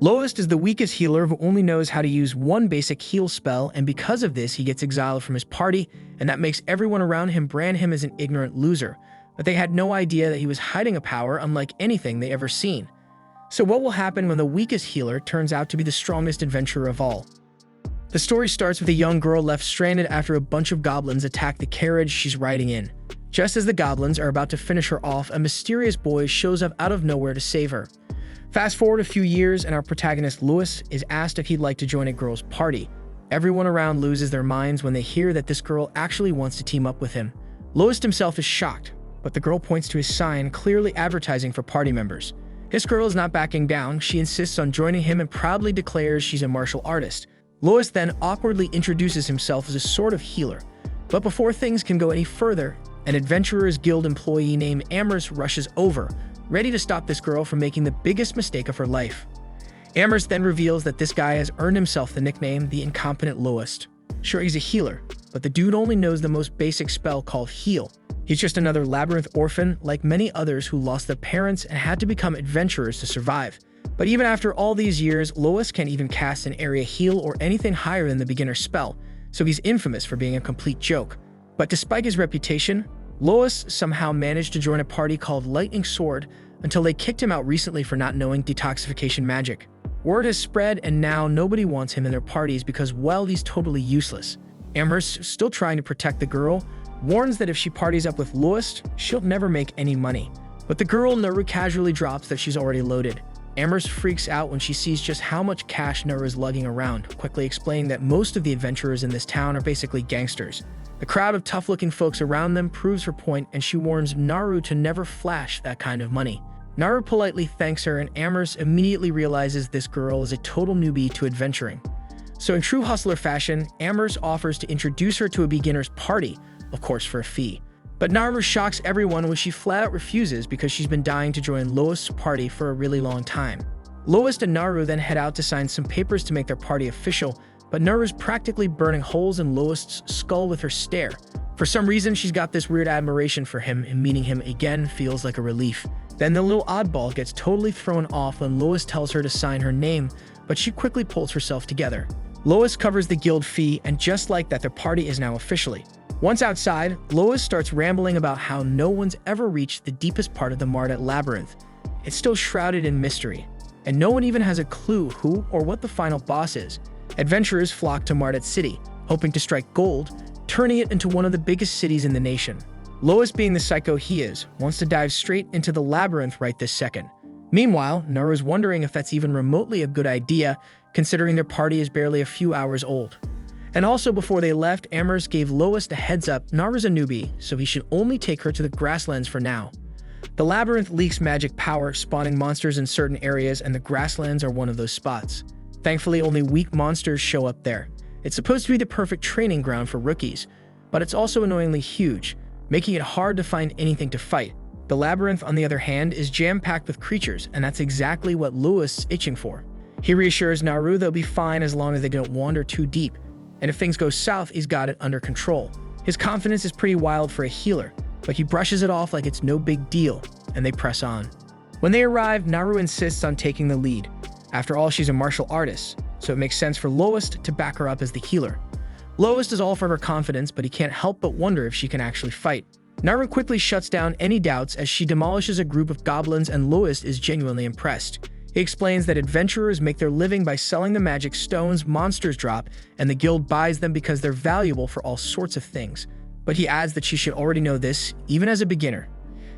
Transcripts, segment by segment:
Lowest is the weakest healer who only knows how to use one basic heal spell, and because of this, he gets exiled from his party, and that makes everyone around him brand him as an ignorant loser. But they had no idea that he was hiding a power unlike anything they ever seen. So what will happen when the weakest healer turns out to be the strongest adventurer of all? The story starts with a young girl left stranded after a bunch of goblins attack the carriage she's riding in. Just as the goblins are about to finish her off, a mysterious boy shows up out of nowhere to save her. Fast forward a few years, and our protagonist Lewis is asked if he'd like to join a girl's party. Everyone around loses their minds when they hear that this girl actually wants to team up with him. Lewis himself is shocked, but the girl points to his sign, clearly advertising for party members. This girl is not backing down. She insists on joining him and proudly declares she's a martial artist. Lewis then awkwardly introduces himself as a sort of healer. But before things can go any further, an Adventurers Guild employee named Amherst rushes over, ready to stop this girl from making the biggest mistake of her life. Amherst then reveals that this guy has earned himself the nickname the Incompetent Lowest. Sure, he's a healer, but the dude only knows the most basic spell called Heal. He's just another labyrinth orphan like many others who lost their parents and had to become adventurers to survive. But even after all these years, Lois can't even cast an area heal or anything higher than the beginner spell, so he's infamous for being a complete joke. But despite his reputation, Lois somehow managed to join a party called Lightning Sword until they kicked him out recently for not knowing detoxification magic. Word has spread, and now nobody wants him in their parties because, well, he's totally useless. Amherst, still trying to protect the girl, warns that if she parties up with Lois, she'll never make any money. But the girl Naru casually drops that she's already loaded. Amherst freaks out when she sees just how much cash Naru is lugging around, quickly explaining that most of the adventurers in this town are basically gangsters. The crowd of tough-looking folks around them proves her point, and she warns Naru to never flash that kind of money. Naru politely thanks her, and Amherst immediately realizes this girl is a total newbie to adventuring. So in true hustler fashion, Amherst offers to introduce her to a beginner's party, of course for a fee. But Naru shocks everyone when she flat out refuses because she's been dying to join Lois' party for a really long time. Lois and Naru then head out to sign some papers to make their party official, but Naru's practically burning holes in Lois' skull with her stare. For some reason, she's got this weird admiration for him, and meeting him again feels like a relief. Then the little oddball gets totally thrown off when Lois tells her to sign her name, but she quickly pulls herself together. Lois covers the guild fee, and just like that, their party is now officially. Once outside, Lois starts rambling about how no one's ever reached the deepest part of the Mardet Labyrinth. It's still shrouded in mystery, and no one even has a clue who or what the final boss is. Adventurers flock to Mardet City, hoping to strike gold, turning it into one of the biggest cities in the nation. Lois, being the psycho he is, wants to dive straight into the labyrinth right this second. Meanwhile, Naru's wondering if that's even remotely a good idea, considering their party is barely a few hours old. And also, before they left, Amherst gave Lois the heads up Naru's a newbie, so he should only take her to the grasslands for now. The labyrinth leaks magic power, spawning monsters in certain areas, and the grasslands are one of those spots. Thankfully, only weak monsters show up there. It's supposed to be the perfect training ground for rookies, but it's also annoyingly huge, making it hard to find anything to fight. The labyrinth, on the other hand, is jam-packed with creatures, and that's exactly what Lewis is itching for. He reassures Naru they'll be fine as long as they don't wander too deep, and if things go south, he's got it under control. His confidence is pretty wild for a healer, but he brushes it off like it's no big deal, and they press on. When they arrive, Naru insists on taking the lead. After all, she's a martial artist, so it makes sense for Lois to back her up as the healer. Lois is all for her confidence, but he can't help but wonder if she can actually fight. Naru quickly shuts down any doubts as she demolishes a group of goblins, and Lois is genuinely impressed. He explains that adventurers make their living by selling the magic stones monsters drop, and the guild buys them because they're valuable for all sorts of things. But he adds that she should already know this, even as a beginner.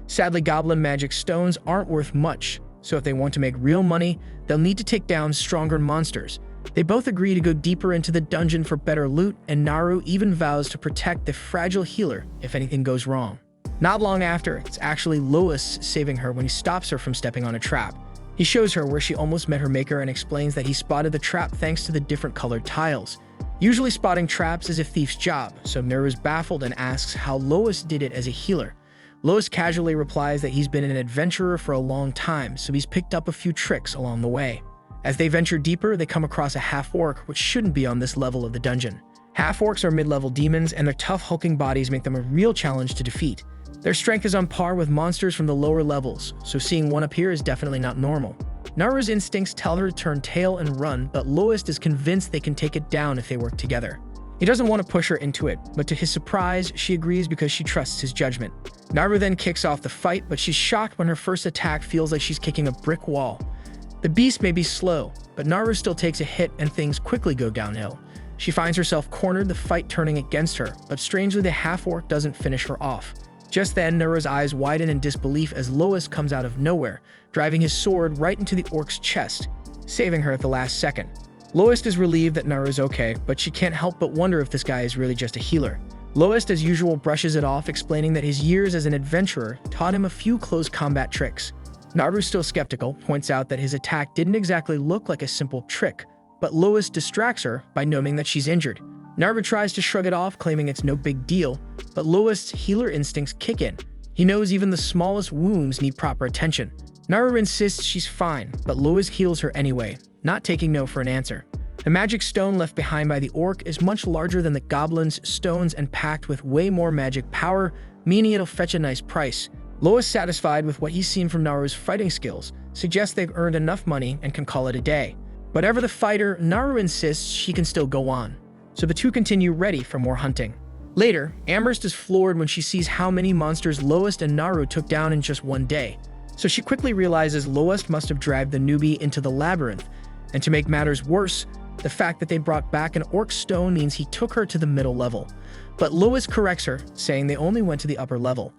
Sadly, goblin magic stones aren't worth much, so if they want to make real money, they'll need to take down stronger monsters. They both agree to go deeper into the dungeon for better loot, and Naru even vows to protect the fragile healer if anything goes wrong. Not long after, it's actually Lois saving her when he stops her from stepping on a trap. He shows her where she almost met her maker and explains that he spotted the trap thanks to the different colored tiles. Usually spotting traps is a thief's job, so Naru is baffled and asks how Lois did it as a healer. Lois casually replies that he's been an adventurer for a long time, so he's picked up a few tricks along the way. As they venture deeper, they come across a half-orc, which shouldn't be on this level of the dungeon. Half-orcs are mid-level demons, and their tough, hulking bodies make them a real challenge to defeat. Their strength is on par with monsters from the lower levels, so seeing one appear is definitely not normal. Naru's instincts tell her to turn tail and run, but Lowest is convinced they can take it down if they work together. He doesn't want to push her into it, but to his surprise, she agrees because she trusts his judgment. Naru then kicks off the fight, but she's shocked when her first attack feels like she's kicking a brick wall. The beast may be slow, but Naru still takes a hit and things quickly go downhill. She finds herself cornered, the fight turning against her, but strangely the half-orc doesn't finish her off. Just then, Naru's eyes widen in disbelief as Lowest comes out of nowhere, driving his sword right into the orc's chest, saving her at the last second. Lowest is relieved that Naru's okay, but she can't help but wonder if this guy is really just a healer. Lowest, as usual, brushes it off, explaining that his years as an adventurer taught him a few close combat tricks. Naru, still skeptical, points out that his attack didn't exactly look like a simple trick, but Lowest distracts her by knowing that she's injured. Naru tries to shrug it off, claiming it's no big deal, but Lowest's healer instincts kick in. He knows even the smallest wounds need proper attention. Naru insists she's fine, but Lowest heals her anyway, not taking no for an answer. The magic stone left behind by the orc is much larger than the goblin's stones and packed with way more magic power, meaning it'll fetch a nice price. Lowest, satisfied with what he's seen from Naru's fighting skills, suggests they've earned enough money and can call it a day. Whatever the fighter, Naru insists she can still go on, so the two continue, ready for more hunting. Later, Amherst is floored when she sees how many monsters Lowest and Naru took down in just one day, so she quickly realizes Lowest must have dragged the newbie into the labyrinth, and to make matters worse, the fact that they brought back an orc stone means he took her to the middle level. But Lowest corrects her, saying they only went to the upper level.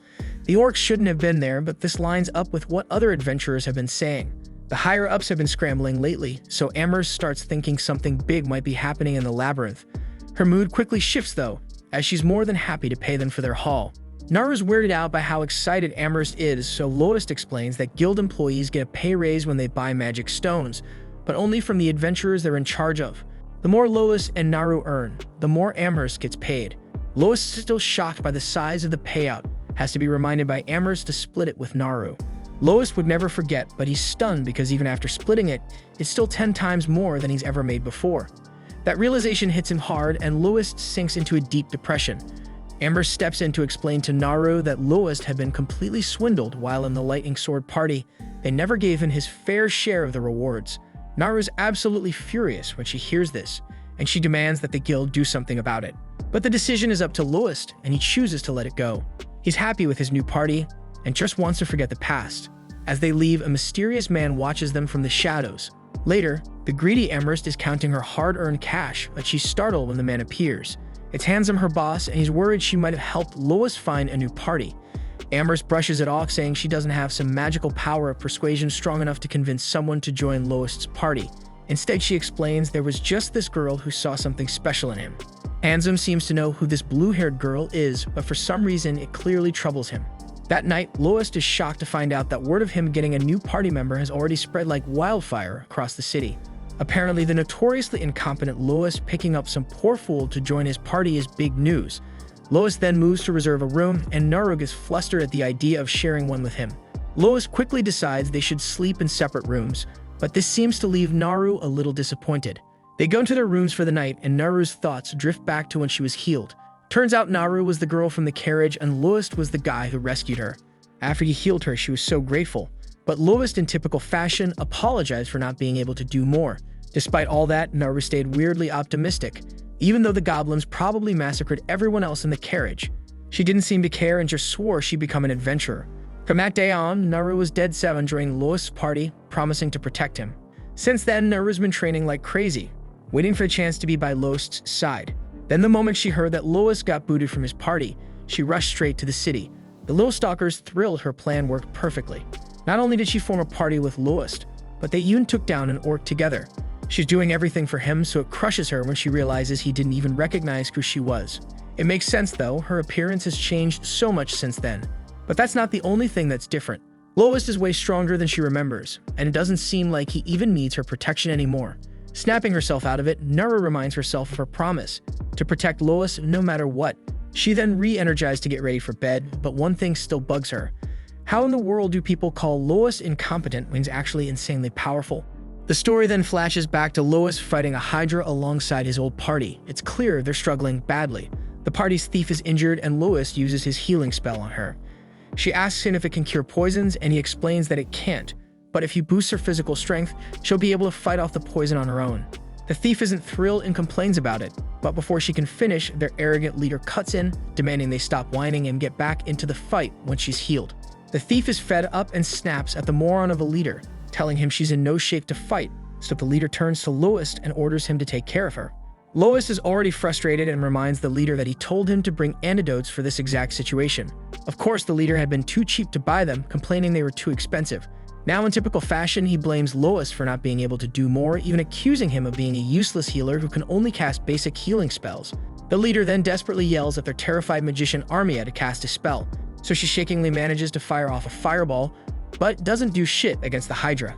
The orcs shouldn't have been there, but this lines up with what other adventurers have been saying. The higher-ups have been scrambling lately, so Amherst starts thinking something big might be happening in the labyrinth. Her mood quickly shifts, though, as she's more than happy to pay them for their haul. Naru's weirded out by how excited Amherst is, so Lowest explains that guild employees get a pay raise when they buy magic stones, but only from the adventurers they're in charge of. The more Lowest and Naru earn, the more Amherst gets paid. Lowest, still shocked by the size of the payout, has to be reminded by Amherst to split it with Naru. Lowest would never forget, but he's stunned because even after splitting it, it's still 10 times more than he's ever made before. That realization hits him hard, and Lowest sinks into a deep depression. Amherst steps in to explain to Naru that Lowest had been completely swindled while in the Lightning Sword party. They never gave him his fair share of the rewards. Naru's absolutely furious when she hears this, and she demands that the guild do something about it. But the decision is up to Lowest, and he chooses to let it go. He's happy with his new party, and just wants to forget the past. As they leave, a mysterious man watches them from the shadows. Later, the greedy Amherst is counting her hard-earned cash, but she's startled when the man appears. It's Handsome, her boss, and he's worried she might have helped Lowest find a new party. Amherst brushes it off, saying she doesn't have some magical power of persuasion strong enough to convince someone to join Lowest's party. Instead, she explains there was just this girl who saw something special in him. Handsome seems to know who this blue-haired girl is, but for some reason, it clearly troubles him. That night, Lowest is shocked to find out that word of him getting a new party member has already spread like wildfire across the city. Apparently, the notoriously incompetent Lowest picking up some poor fool to join his party is big news. Lowest then moves to reserve a room, and Naru is flustered at the idea of sharing one with him. Lowest quickly decides they should sleep in separate rooms, but this seems to leave Naru a little disappointed. They go into their rooms for the night, and Naru's thoughts drift back to when she was healed. Turns out Naru was the girl from the carriage, and Lowest was the guy who rescued her. After he healed her, she was so grateful. But Lowest, in typical fashion, apologized for not being able to do more. Despite all that, Naru stayed weirdly optimistic, even though the goblins probably massacred everyone else in the carriage. She didn't seem to care and just swore she'd become an adventurer. From that day on, Naru was dead set on joining Lowest's party, promising to protect him. Since then, Naru's been training like crazy, waiting for a chance to be by Lowest's side. Then the moment she heard that Lowest got booted from his party, she rushed straight to the city. The little stalkers thrilled her plan worked perfectly. Not only did she form a party with Lowest, but they even took down an orc together. She's doing everything for him, so it crushes her when she realizes he didn't even recognize who she was. It makes sense though, her appearance has changed so much since then. But that's not the only thing that's different. Lowest is way stronger than she remembers, and it doesn't seem like he even needs her protection anymore. Snapping herself out of it, Naru reminds herself of her promise to protect Lowest no matter what. She then re-energized to get ready for bed, but one thing still bugs her. How in the world do people call Lowest incompetent when he's actually insanely powerful? The story then flashes back to Lowest fighting a Hydra alongside his old party. It's clear they're struggling badly. The party's thief is injured, and Lowest uses his healing spell on her. She asks him if it can cure poisons, and he explains that it can't, but if he boosts her physical strength, she'll be able to fight off the poison on her own. The thief isn't thrilled and complains about it, but before she can finish, their arrogant leader cuts in, demanding they stop whining and get back into the fight when she's healed. The thief is fed up and snaps at the moron of a leader, telling him she's in no shape to fight, so the leader turns to Lois and orders him to take care of her. Lois is already frustrated and reminds the leader that he told him to bring antidotes for this exact situation. Of course, the leader had been too cheap to buy them, complaining they were too expensive. Now, in typical fashion, he blames Lois for not being able to do more, even accusing him of being a useless healer who can only cast basic healing spells. The leader then desperately yells at their terrified magician Armia to cast a spell, so she shakingly manages to fire off a fireball, but doesn't do shit against the Hydra.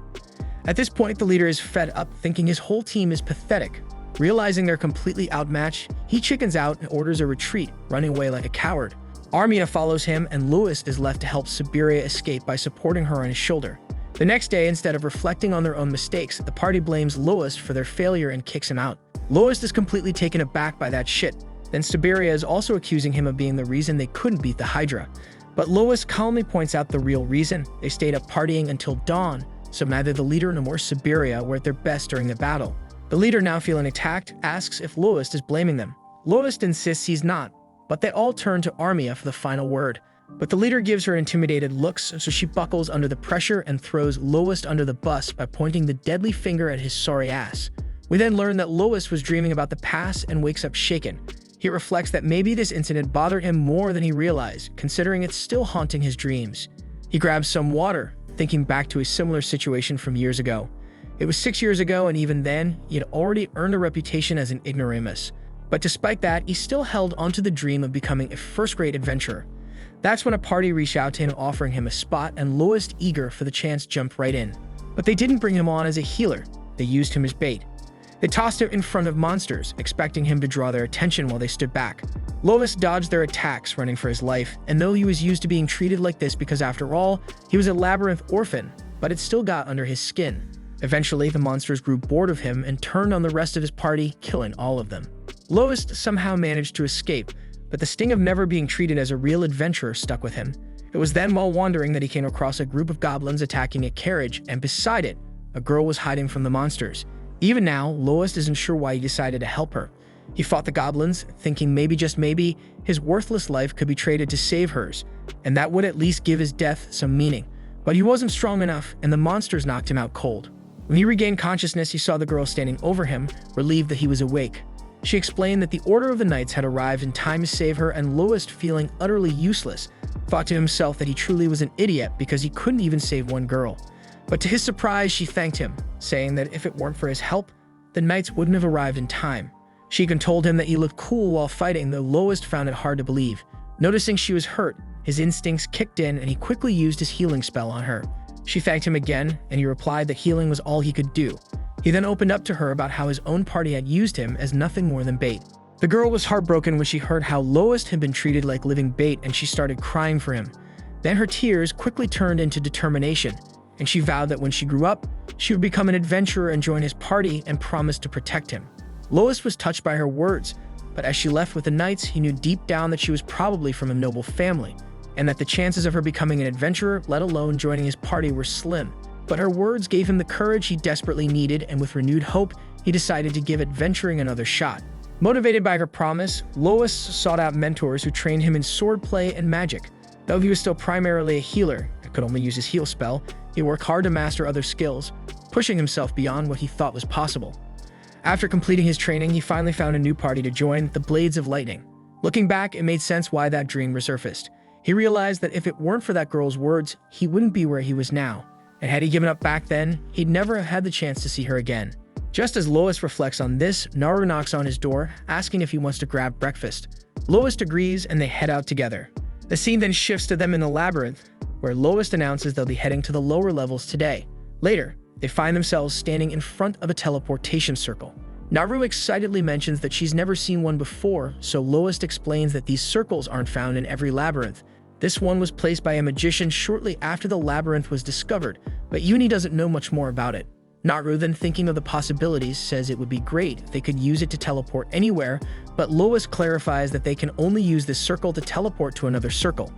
At this point, the leader is fed up, thinking his whole team is pathetic. Realizing they're completely outmatched, he chickens out and orders a retreat, running away like a coward. Armia follows him, and Lois is left to help Siberia escape by supporting her on his shoulder. The next day, instead of reflecting on their own mistakes, the party blames Lois for their failure and kicks him out. Lois is completely taken aback by that shit. Then Siberia is also accusing him of being the reason they couldn't beat the Hydra. But Lois calmly points out the real reason. They stayed up partying until dawn, so neither the leader nor Siberia were at their best during the battle. The leader, now feeling attacked, asks if Lois is blaming them. Lois insists he's not, but they all turn to Armia for the final word. But the leader gives her intimidated looks, so she buckles under the pressure and throws Lois under the bus by pointing the deadly finger at his sorry ass. We then learn that Lois was dreaming about the past and wakes up shaken. He reflects that maybe this incident bothered him more than he realized, considering it's still haunting his dreams. He grabs some water, thinking back to a similar situation from years ago. It was 6 years ago, and even then, he had already earned a reputation as an ignoramus. But despite that, he still held onto the dream of becoming a first-grade adventurer. That's when a party reached out to him offering him a spot, and Lois, eager for the chance, jumped right in. But they didn't bring him on as a healer. They used him as bait. They tossed him in front of monsters, expecting him to draw their attention while they stood back. Lois dodged their attacks, running for his life, and though he was used to being treated like this because after all, he was a labyrinth orphan, but it still got under his skin. Eventually, the monsters grew bored of him and turned on the rest of his party, killing all of them. Lois somehow managed to escape, but the sting of never being treated as a real adventurer stuck with him. It was then while wandering that he came across a group of goblins attacking a carriage, and beside it, a girl was hiding from the monsters. Even now, Lois isn't sure why he decided to help her. He fought the goblins, thinking maybe, just maybe, his worthless life could be traded to save hers, and that would at least give his death some meaning. But he wasn't strong enough, and the monsters knocked him out cold. When he regained consciousness, he saw the girl standing over him, relieved that he was awake. She explained that the Order of the Knights had arrived in time to save her, and Lois, feeling utterly useless, thought to himself that he truly was an idiot because he couldn't even save one girl. But to his surprise, she thanked him, saying that if it weren't for his help, the Knights wouldn't have arrived in time. She even told him that he looked cool while fighting, though Lois found it hard to believe. Noticing she was hurt, his instincts kicked in and he quickly used his healing spell on her. She thanked him again, and he replied that healing was all he could do. He then opened up to her about how his own party had used him as nothing more than bait. The girl was heartbroken when she heard how Lois had been treated like living bait, and she started crying for him. Then her tears quickly turned into determination, and she vowed that when she grew up, she would become an adventurer and join his party, and promised to protect him. Lois was touched by her words, but as she left with the Knights, he knew deep down that she was probably from a noble family, and that the chances of her becoming an adventurer, let alone joining his party, were slim. But her words gave him the courage he desperately needed, and with renewed hope, he decided to give adventuring another shot. Motivated by her promise, Lois sought out mentors who trained him in swordplay and magic. Though he was still primarily a healer and could only use his heal spell, he worked hard to master other skills, pushing himself beyond what he thought was possible. After completing his training, he finally found a new party to join, the Blades of Lightning. Looking back, it made sense why that dream resurfaced. He realized that if it weren't for that girl's words, he wouldn't be where he was now. And had he given up back then, he'd never have had the chance to see her again. Just as Lois reflects on this, Naru knocks on his door, asking if he wants to grab breakfast. Lois agrees, and they head out together. The scene then shifts to them in the labyrinth, where Lois announces they'll be heading to the lower levels today. Later, they find themselves standing in front of a teleportation circle. Naru excitedly mentions that she's never seen one before, so Lois explains that these circles aren't found in every labyrinth. This one was placed by a magician shortly after the labyrinth was discovered, but Uni doesn't know much more about it. Naru, then thinking of the possibilities, says it would be great if they could use it to teleport anywhere, but Lois clarifies that they can only use this circle to teleport to another circle.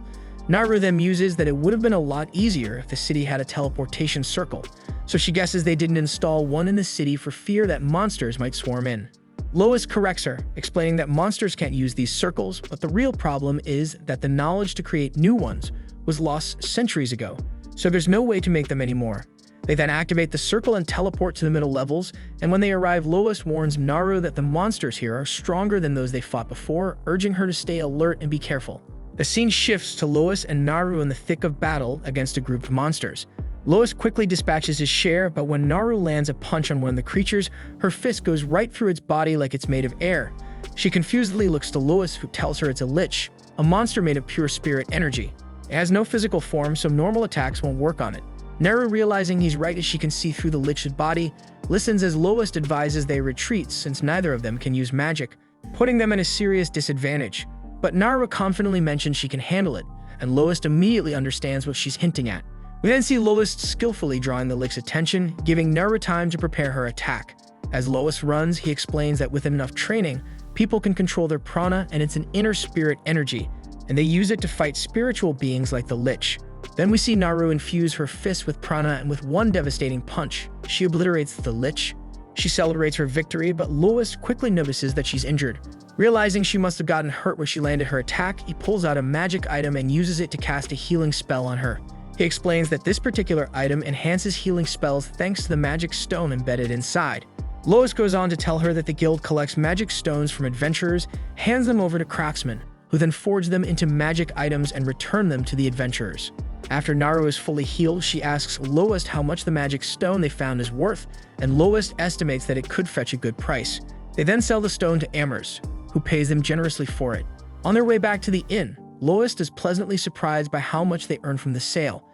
Naru then muses that it would have been a lot easier if the city had a teleportation circle, so she guesses they didn't install one in the city for fear that monsters might swarm in. Lois corrects her, explaining that monsters can't use these circles, but the real problem is that the knowledge to create new ones was lost centuries ago, so there's no way to make them anymore. They then activate the circle and teleport to the middle levels, and when they arrive, Lois warns Naru that the monsters here are stronger than those they fought before, urging her to stay alert and be careful. The scene shifts to Lois and Naru in the thick of battle against a group of monsters. Lois quickly dispatches his share, but when Naru lands a punch on one of the creatures, her fist goes right through its body like it's made of air. She confusedly looks to Lois, who tells her it's a lich, a monster made of pure spirit energy. It has no physical form, so normal attacks won't work on it. Naru, realizing he's right as she can see through the lich's body, listens as Lois advises they retreat since neither of them can use magic, putting them in a serious disadvantage. But Naru confidently mentions she can handle it, and Lois immediately understands what she's hinting at. We then see Lois skillfully drawing the lich's attention, giving Naru time to prepare her attack. As Lois runs, he explains that with enough training, people can control their prana, and it's an inner spirit energy, and they use it to fight spiritual beings like the lich. Then we see Naru infuse her fist with prana, and with one devastating punch, she obliterates the lich. She celebrates her victory, but Lois quickly notices that she's injured. Realizing she must have gotten hurt where she landed her attack, he pulls out a magic item and uses it to cast a healing spell on her. He explains that this particular item enhances healing spells thanks to the magic stone embedded inside. Lois goes on to tell her that the guild collects magic stones from adventurers, hands them over to craftsmen, who then forge them into magic items and return them to the adventurers. After Naru is fully healed, she asks Lois how much the magic stone they found is worth, and Lois estimates that it could fetch a good price. They then sell the stone to Amherst, who pays them generously for it. On their way back to the inn, Lois is pleasantly surprised by how much they earn from the sale.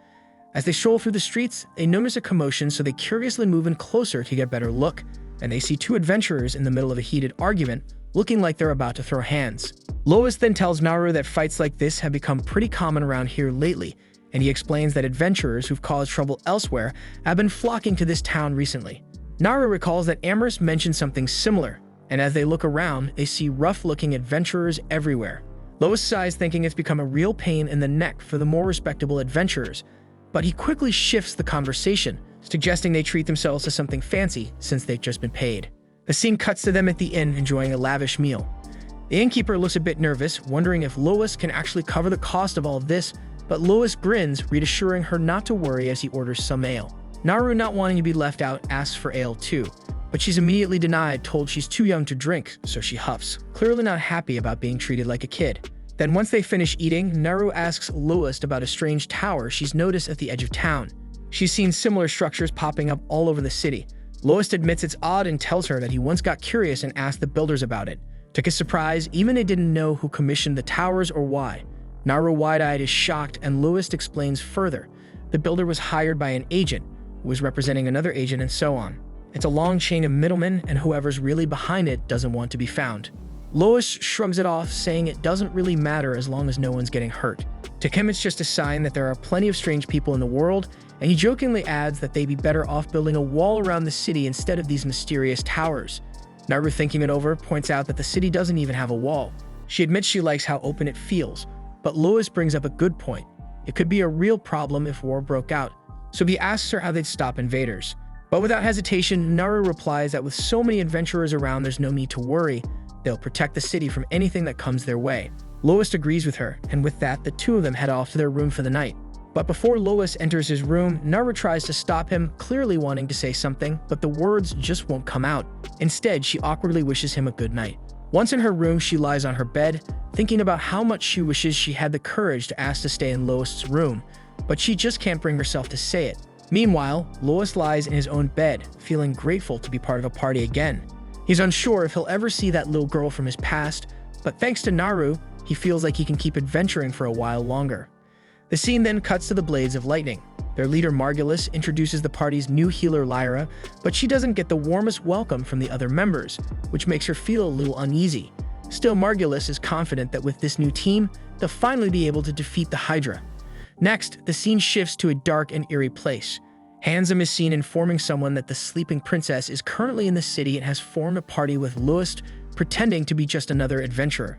As they stroll through the streets, they notice a commotion, so they curiously move in closer to get a better look, and they see two adventurers in the middle of a heated argument, looking like they're about to throw hands. Lois then tells Naru that fights like this have become pretty common around here lately, and he explains that adventurers who've caused trouble elsewhere have been flocking to this town recently. Naru recalls that Amherst mentioned something similar, and as they look around, they see rough-looking adventurers everywhere. Lois sighs, thinking it's become a real pain in the neck for the more respectable adventurers, but he quickly shifts the conversation, suggesting they treat themselves to something fancy since they've just been paid. The scene cuts to them at the inn enjoying a lavish meal. The innkeeper looks a bit nervous, wondering if Lois can actually cover the cost of all of this, but Lois grins, reassuring her not to worry as he orders some ale. Naru, not wanting to be left out, asks for ale too, but she's immediately denied, told she's too young to drink, so she huffs, clearly not happy about being treated like a kid. Then once they finish eating, Naru asks Lois about a strange tower she's noticed at the edge of town. She's seen similar structures popping up all over the city. Lois admits it's odd and tells her that he once got curious and asked the builders about it. To his surprise, even they didn't know who commissioned the towers or why. Naru, wide-eyed, is shocked, and Lois explains further. The builder was hired by an agent, who was representing another agent, and so on. It's a long chain of middlemen, and whoever's really behind it doesn't want to be found. Lois shrugs it off, saying it doesn't really matter as long as no one's getting hurt. To him, it's just a sign that there are plenty of strange people in the world, and he jokingly adds that they'd be better off building a wall around the city instead of these mysterious towers. Naru, thinking it over, points out that the city doesn't even have a wall. She admits she likes how open it feels, but Lois brings up a good point. It could be a real problem if war broke out, so he asks her how they'd stop invaders. But without hesitation, Naru replies that with so many adventurers around, there's no need to worry. They'll protect the city from anything that comes their way. Lois agrees with her, and with that, the two of them head off to their room for the night. But before Lois enters his room, Naru tries to stop him, clearly wanting to say something, but the words just won't come out. Instead, she awkwardly wishes him a good night. Once in her room, she lies on her bed, thinking about how much she wishes she had the courage to ask to stay in Lois' room, but she just can't bring herself to say it. Meanwhile, Lois lies in his own bed, feeling grateful to be part of a party again. He's unsure if he'll ever see that little girl from his past, but thanks to Naru, he feels like he can keep adventuring for a while longer. The scene then cuts to the Blades of Lightning. Their leader Margulis introduces the party's new healer Lyra, but she doesn't get the warmest welcome from the other members, which makes her feel a little uneasy. Still, Margulis is confident that with this new team, they'll finally be able to defeat the Hydra. Next, the scene shifts to a dark and eerie place. Handsome is seen informing someone that the sleeping princess is currently in the city and has formed a party with Lois, pretending to be just another adventurer.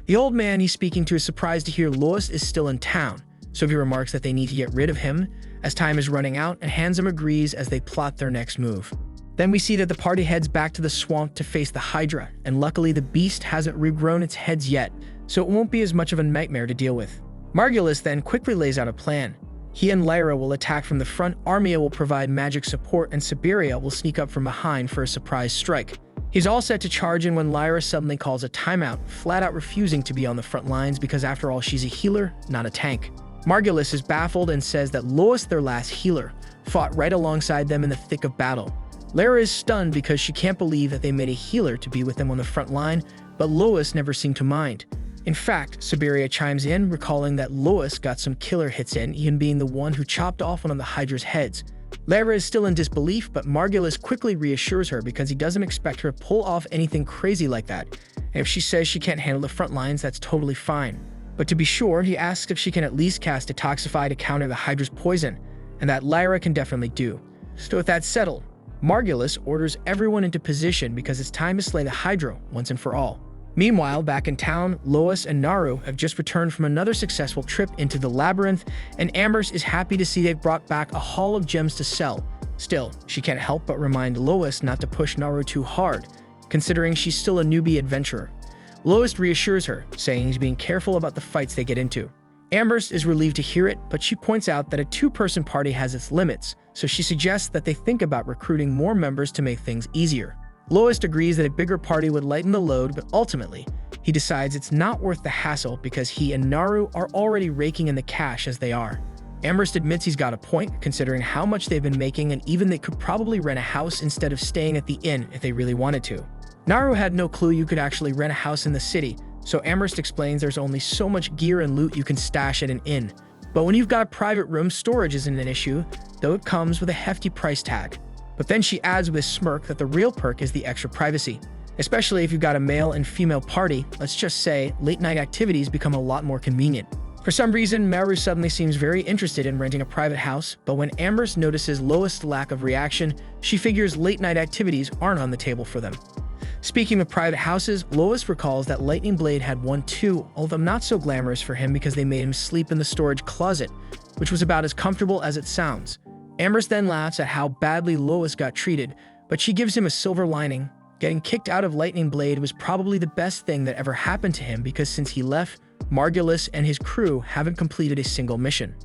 The old man he's speaking to is surprised to hear Lois is still in town, Sophie remarks that they need to get rid of him as time is running out, and Handsome agrees as they plot their next move. Then we see that the party heads back to the swamp to face the Hydra, and luckily the beast hasn't regrown its heads yet, so it won't be as much of a nightmare to deal with. Margulis then quickly lays out a plan. He and Lyra will attack from the front, Armia will provide magic support, and Siberia will sneak up from behind for a surprise strike. He's all set to charge in when Lyra suddenly calls a timeout, flat out refusing to be on the front lines because after all she's a healer, not a tank. Margulis is baffled and says that Lois, their last healer, fought right alongside them in the thick of battle. Lyra is stunned because she can't believe that they made a healer to be with them on the front line, but Lois never seemed to mind. In fact, Siberia chimes in, recalling that Lois got some killer hits in, even being the one who chopped off one of the Hydra's heads. Lyra is still in disbelief, but Margulis quickly reassures her because he doesn't expect her to pull off anything crazy like that. And if she says she can't handle the front lines, that's totally fine. But to be sure, he asks if she can at least cast Detoxify to counter the Hydra's poison, and that Lyra can definitely do. So with that settled, Margulis orders everyone into position because it's time to slay the Hydra once and for all. Meanwhile, back in town, Lois and Naru have just returned from another successful trip into the labyrinth, and Amherst is happy to see they've brought back a haul of gems to sell. Still, she can't help but remind Lois not to push Naru too hard, considering she's still a newbie adventurer. Lois reassures her, saying he's being careful about the fights they get into. Amherst is relieved to hear it, but she points out that a two-person party has its limits, so she suggests that they think about recruiting more members to make things easier. Lois agrees that a bigger party would lighten the load, but ultimately, he decides it's not worth the hassle because he and Naru are already raking in the cash as they are. Amherst admits he's got a point, considering how much they've been making, and even they could probably rent a house instead of staying at the inn if they really wanted to. Naru had no clue you could actually rent a house in the city, so Amherst explains there's only so much gear and loot you can stash at an inn. But when you've got a private room, storage isn't an issue, though it comes with a hefty price tag. But then she adds with a smirk that the real perk is the extra privacy. Especially if you've got a male and female party, let's just say late-night activities become a lot more convenient. For some reason, Maru suddenly seems very interested in renting a private house, but when Amherst notices Lois' lack of reaction, she figures late-night activities aren't on the table for them. Speaking of private houses, Lois recalls that Lightning Blade had one too, although not so glamorous for him because they made him sleep in the storage closet, which was about as comfortable as it sounds. Amherst then laughs at how badly Lois got treated, but she gives him a silver lining. Getting kicked out of Lightning Blade was probably the best thing that ever happened to him because since he left, Margulis and his crew haven't completed a single mission.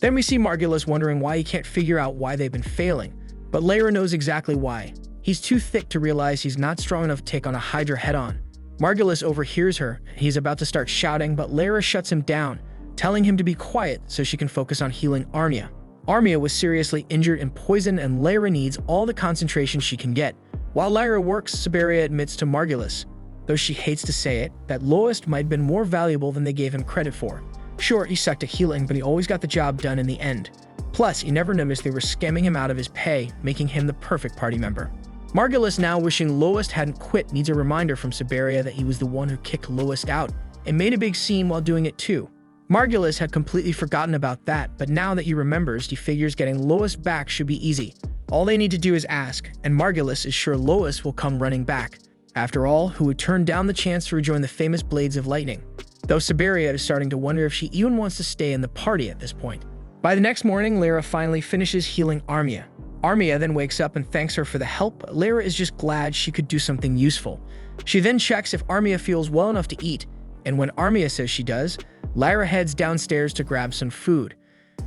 Then we see Margulis wondering why he can't figure out why they've been failing, but Lyra knows exactly why. He's too thick to realize he's not strong enough to take on a Hydra head-on. Margulis overhears her, and he's about to start shouting, but Lyra shuts him down, telling him to be quiet so she can focus on healing Armia. Armia was seriously injured and poisoned, and Lyra needs all the concentration she can get. While Lyra works, Siberia admits to Margulis, though she hates to say it, that Lois might have been more valuable than they gave him credit for. Sure, he sucked at healing, but he always got the job done in the end. Plus, he never noticed they were scamming him out of his pay, making him the perfect party member. Margulis, now wishing Lois hadn't quit, needs a reminder from Siberia that he was the one who kicked Lois out, and made a big scene while doing it too. Margulis had completely forgotten about that, but now that he remembers, he figures getting Lois back should be easy. All they need to do is ask, and Margulis is sure Lois will come running back. After all, who would turn down the chance to rejoin the famous Blades of Lightning? Though Siberia is starting to wonder if she even wants to stay in the party at this point. By the next morning, Lyra finally finishes healing Armia. Armia then wakes up and thanks her for the help, but Lyra is just glad she could do something useful. She then checks if Armia feels well enough to eat, and when Armia says she does, Lyra heads downstairs to grab some food.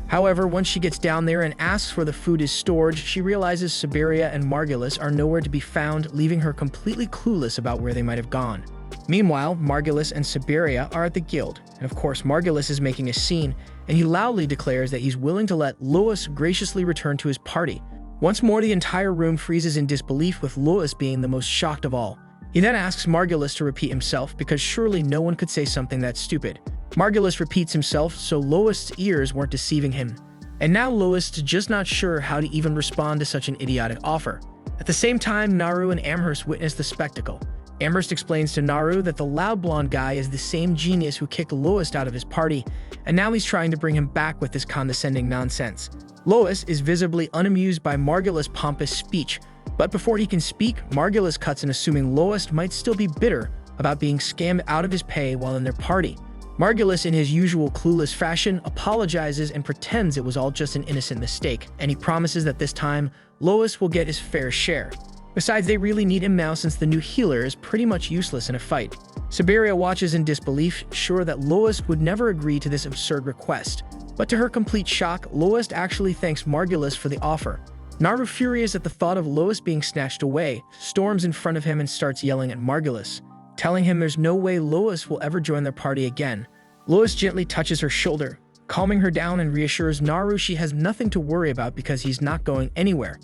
However, once she gets down there and asks where the food is stored, she realizes Siberia and Margulis are nowhere to be found, leaving her completely clueless about where they might have gone. Meanwhile, Margulis and Siberia are at the guild, and of course Margulis is making a scene, and he loudly declares that he's willing to let Lois graciously return to his party. Once more, the entire room freezes in disbelief, with Lois being the most shocked of all. He then asks Margulis to repeat himself, because surely no one could say something that stupid. Margulis repeats himself, so Lois' ears weren't deceiving him. And now Lois is just not sure how to even respond to such an idiotic offer. At the same time, Naru and Amherst witness the spectacle. Amherst explains to Naru that the loud blonde guy is the same genius who kicked Lois out of his party, and now he's trying to bring him back with this condescending nonsense. Lois is visibly unamused by Margulis' pompous speech, but before he can speak, Margulis cuts in, assuming Lois might still be bitter about being scammed out of his pay while in their party. Margulis, in his usual clueless fashion, apologizes and pretends it was all just an innocent mistake, and he promises that this time, Lois will get his fair share. Besides, they really need him now since the new healer is pretty much useless in a fight. Siberia watches in disbelief, sure that Lois would never agree to this absurd request. But to her complete shock, Lois actually thanks Margulis for the offer. Naru, furious at the thought of Lois being snatched away, storms in front of him and starts yelling at Margulis, telling him there's no way Lois will ever join their party again. Lois gently touches her shoulder, calming her down and reassures Naru she has nothing to worry about because he's not going anywhere.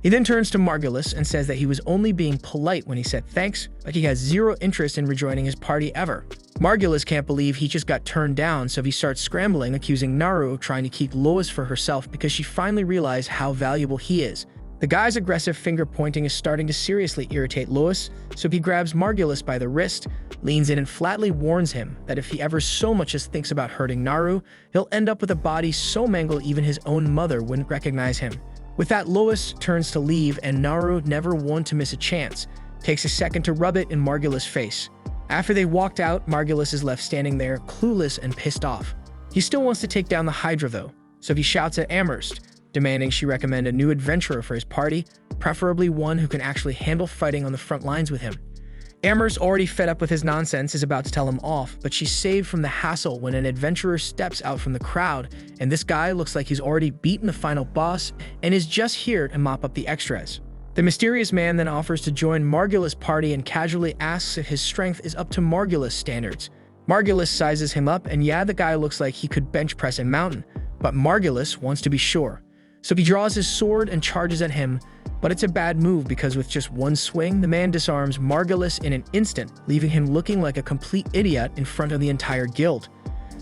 He then turns to Margulis and says that he was only being polite when he said thanks, but he has zero interest in rejoining his party ever. Margulis can't believe he just got turned down, so he starts scrambling, accusing Naru of trying to keep Lois for herself because she finally realized how valuable he is. The guy's aggressive finger pointing is starting to seriously irritate Lois, so he grabs Margulis by the wrist, leans in and flatly warns him that if he ever so much as thinks about hurting Naru, he'll end up with a body so mangled even his own mother wouldn't recognize him. With that, Lois turns to leave, and Naru, never one to miss a chance, takes a second to rub it in Margulis' face. After they walked out, Margulis is left standing there, clueless and pissed off. He still wants to take down the Hydra though, so he shouts at Amherst, demanding she recommend a new adventurer for his party, preferably one who can actually handle fighting on the front lines with him. Amherst, already fed up with his nonsense, is about to tell him off, but she's saved from the hassle when an adventurer steps out from the crowd, and this guy looks like he's already beaten the final boss and is just here to mop up the extras. The mysterious man then offers to join Margulis' party and casually asks if his strength is up to Margulis' standards. Margulis sizes him up, and yeah, the guy looks like he could bench press a mountain, but Margulis wants to be sure. So he draws his sword and charges at him, but it's a bad move because with just one swing, the man disarms Margulis in an instant, leaving him looking like a complete idiot in front of the entire guild.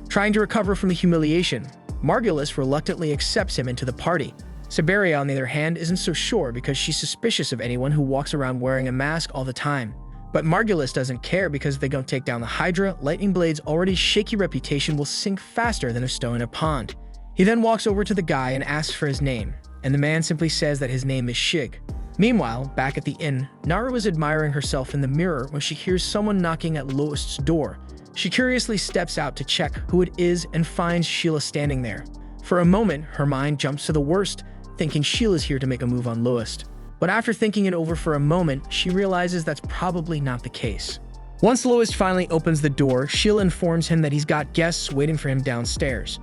Trying to recover from the humiliation, Margulis reluctantly accepts him into the party. Siberia, on the other hand, isn't so sure because she's suspicious of anyone who walks around wearing a mask all the time. But Margulis doesn't care because if they don't take down the Hydra, Lightning Blade's already shaky reputation will sink faster than a stone in a pond. He then walks over to the guy and asks for his name, and the man simply says that his name is Shig. Meanwhile, back at the inn, Naru is admiring herself in the mirror when she hears someone knocking at Lois's door. She curiously steps out to check who it is and finds Sheila standing there. For a moment, her mind jumps to the worst, thinking Sheila's here to make a move on Lois. But after thinking it over for a moment, she realizes that's probably not the case. Once Lois finally opens the door, Sheila informs him that he's got guests waiting for him downstairs.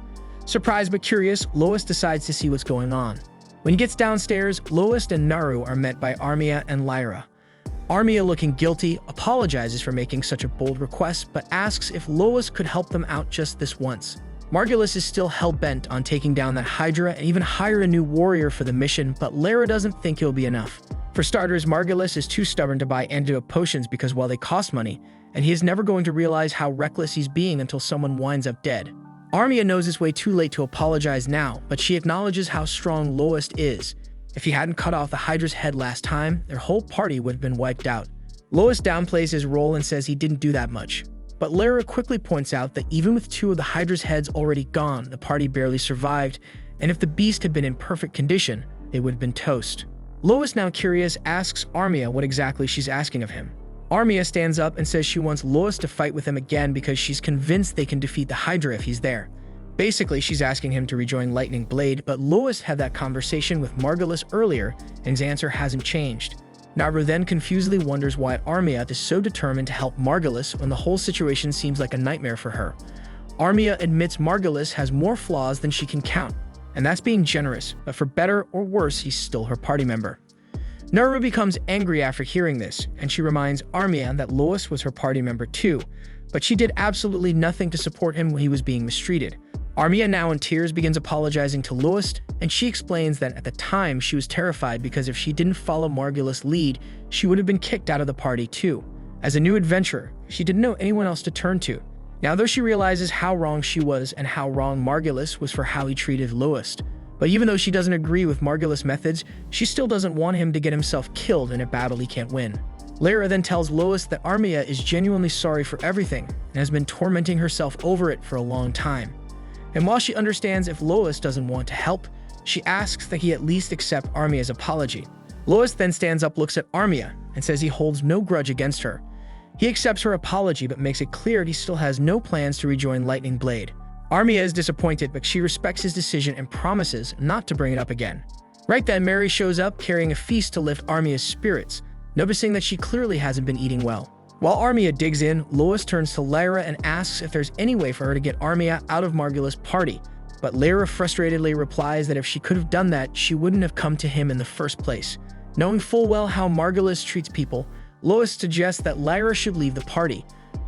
Surprised but curious, Lois decides to see what's going on. When he gets downstairs, Lois and Naru are met by Armia and Lyra. Armia, looking guilty, apologizes for making such a bold request, but asks if Lois could help them out just this once. Margulis is still hell-bent on taking down that Hydra and even hire a new warrior for the mission, but Lyra doesn't think it'll be enough. For starters, Margulis is too stubborn to buy antidote potions because, well, they cost money, and he is never going to realize how reckless he's being until someone winds up dead. Armia knows it's way too late to apologize now, but she acknowledges how strong Lois is. If he hadn't cut off the Hydra's head last time, their whole party would have been wiped out. Lois downplays his role and says he didn't do that much. But Lyra quickly points out that even with two of the Hydra's heads already gone, the party barely survived, and if the beast had been in perfect condition, they would have been toast. Lois, now curious, asks Armia what exactly she's asking of him. Armia stands up and says she wants Lois to fight with him again because she's convinced they can defeat the Hydra if he's there. Basically, she's asking him to rejoin Lightning Blade, but Lois had that conversation with Margulis earlier, and his answer hasn't changed. Naru then confusedly wonders why Armia is so determined to help Margulis when the whole situation seems like a nightmare for her. Armia admits Margulis has more flaws than she can count, and that's being generous, but for better or worse, he's still her party member. Naru becomes angry after hearing this, and she reminds Armia that Lois was her party member too, but she did absolutely nothing to support him when he was being mistreated. Armia, now in tears, begins apologizing to Lois, and she explains that at the time she was terrified because if she didn't follow Margulis' lead, she would have been kicked out of the party too. As a new adventurer, she didn't know anyone else to turn to. Now, though she realizes how wrong she was and how wrong Margulis was for how he treated Lois, but even though she doesn't agree with Margulis' methods, she still doesn't want him to get himself killed in a battle he can't win. Lyra then tells Lois that Armia is genuinely sorry for everything and has been tormenting herself over it for a long time. And while she understands if Lois doesn't want to help, she asks that he at least accept Armia's apology. Lois then stands up, looks at Armia, and says he holds no grudge against her. He accepts her apology but makes it clear he still has no plans to rejoin Lightning Blade. Armia is disappointed, but she respects his decision and promises not to bring it up again. Right then, Mary shows up carrying a feast to lift Armia's spirits, noticing that she clearly hasn't been eating well. While Armia digs in, Lois turns to Lyra and asks if there's any way for her to get Armia out of Margulis' party, but Lyra frustratedly replies that if she could have done that, she wouldn't have come to him in the first place. Knowing full well how Margulis treats people, Lois suggests that Lyra should leave the party,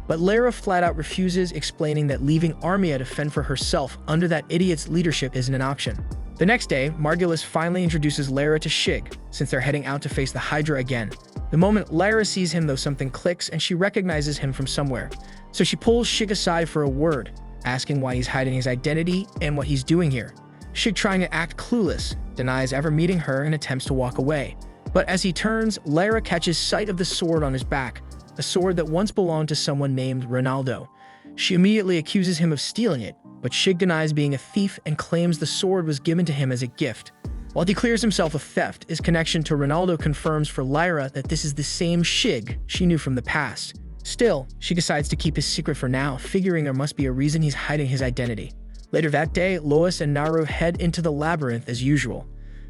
but Lyra flat out refuses, explaining that leaving Armia to fend for herself under that idiot's leadership isn't an option. The next day, Margulis finally introduces Lyra to Shig, since they're heading out to face the Hydra again. The moment Lyra sees him, though, something clicks and she recognizes him from somewhere. So she pulls Shig aside for a word, asking why he's hiding his identity and what he's doing here. Shig, trying to act clueless, denies ever meeting her and attempts to walk away. But as he turns, Lyra catches sight of the sword on his back, a sword that once belonged to someone named Ronaldo. She immediately accuses him of stealing it, but Shig denies being a thief and claims the sword was given to him as a gift. While he clears himself of theft, his connection to Ronaldo confirms for Lyra that this is the same Shig she knew from the past. Still, she decides to keep his secret for now, figuring there must be a reason he's hiding his identity. Later that day, Lois and Naru head into the labyrinth as usual.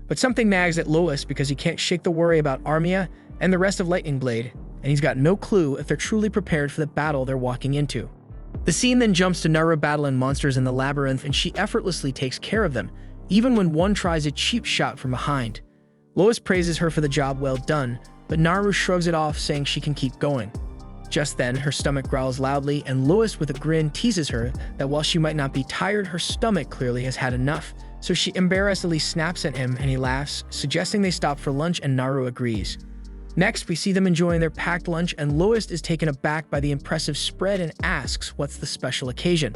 But something nags at Lois because he can't shake the worry about Armia and the rest of Lightning Blade, and he's got no clue if they're truly prepared for the battle they're walking into. The scene then jumps to Naru battling monsters in the labyrinth, and she effortlessly takes care of them, even when one tries a cheap shot from behind. Lois praises her for the job well done, but Naru shrugs it off, saying she can keep going. Just then, her stomach growls loudly, and Lois with a grin teases her that while she might not be tired, her stomach clearly has had enough. So she embarrassedly snaps at him and he laughs, suggesting they stop for lunch, and Naru agrees. Next, we see them enjoying their packed lunch, and Lois is taken aback by the impressive spread and asks what's the special occasion.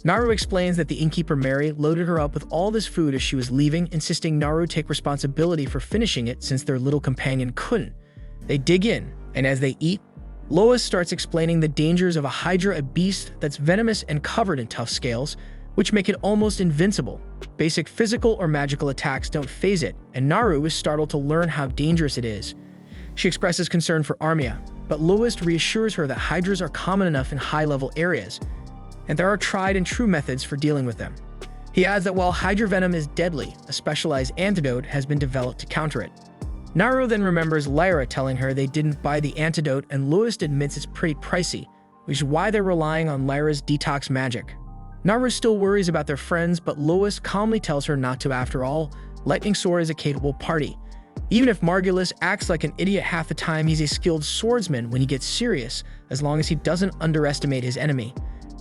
Naru explains that the innkeeper Mary loaded her up with all this food as she was leaving, insisting Naru take responsibility for finishing it since their little companion couldn't. They dig in, and as they eat, Lois starts explaining the dangers of a Hydra, a beast that's venomous and covered in tough scales, which make it almost invincible. Basic physical or magical attacks don't faze it, and Naru is startled to learn how dangerous it is. She expresses concern for Armia, but Lois reassures her that Hydras are common enough in high-level areas, and there are tried-and-true methods for dealing with them. He adds that while Hydra venom is deadly, a specialized antidote has been developed to counter it. Naru then remembers Lyra telling her they didn't buy the antidote, and Lois admits it's pretty pricey, which is why they're relying on Lyra's detox magic. Naru still worries about their friends, but Lois calmly tells her not to. After all, Lightning Sword is a capable party. Even if Margulis acts like an idiot half the time, he's a skilled swordsman when he gets serious, as long as he doesn't underestimate his enemy.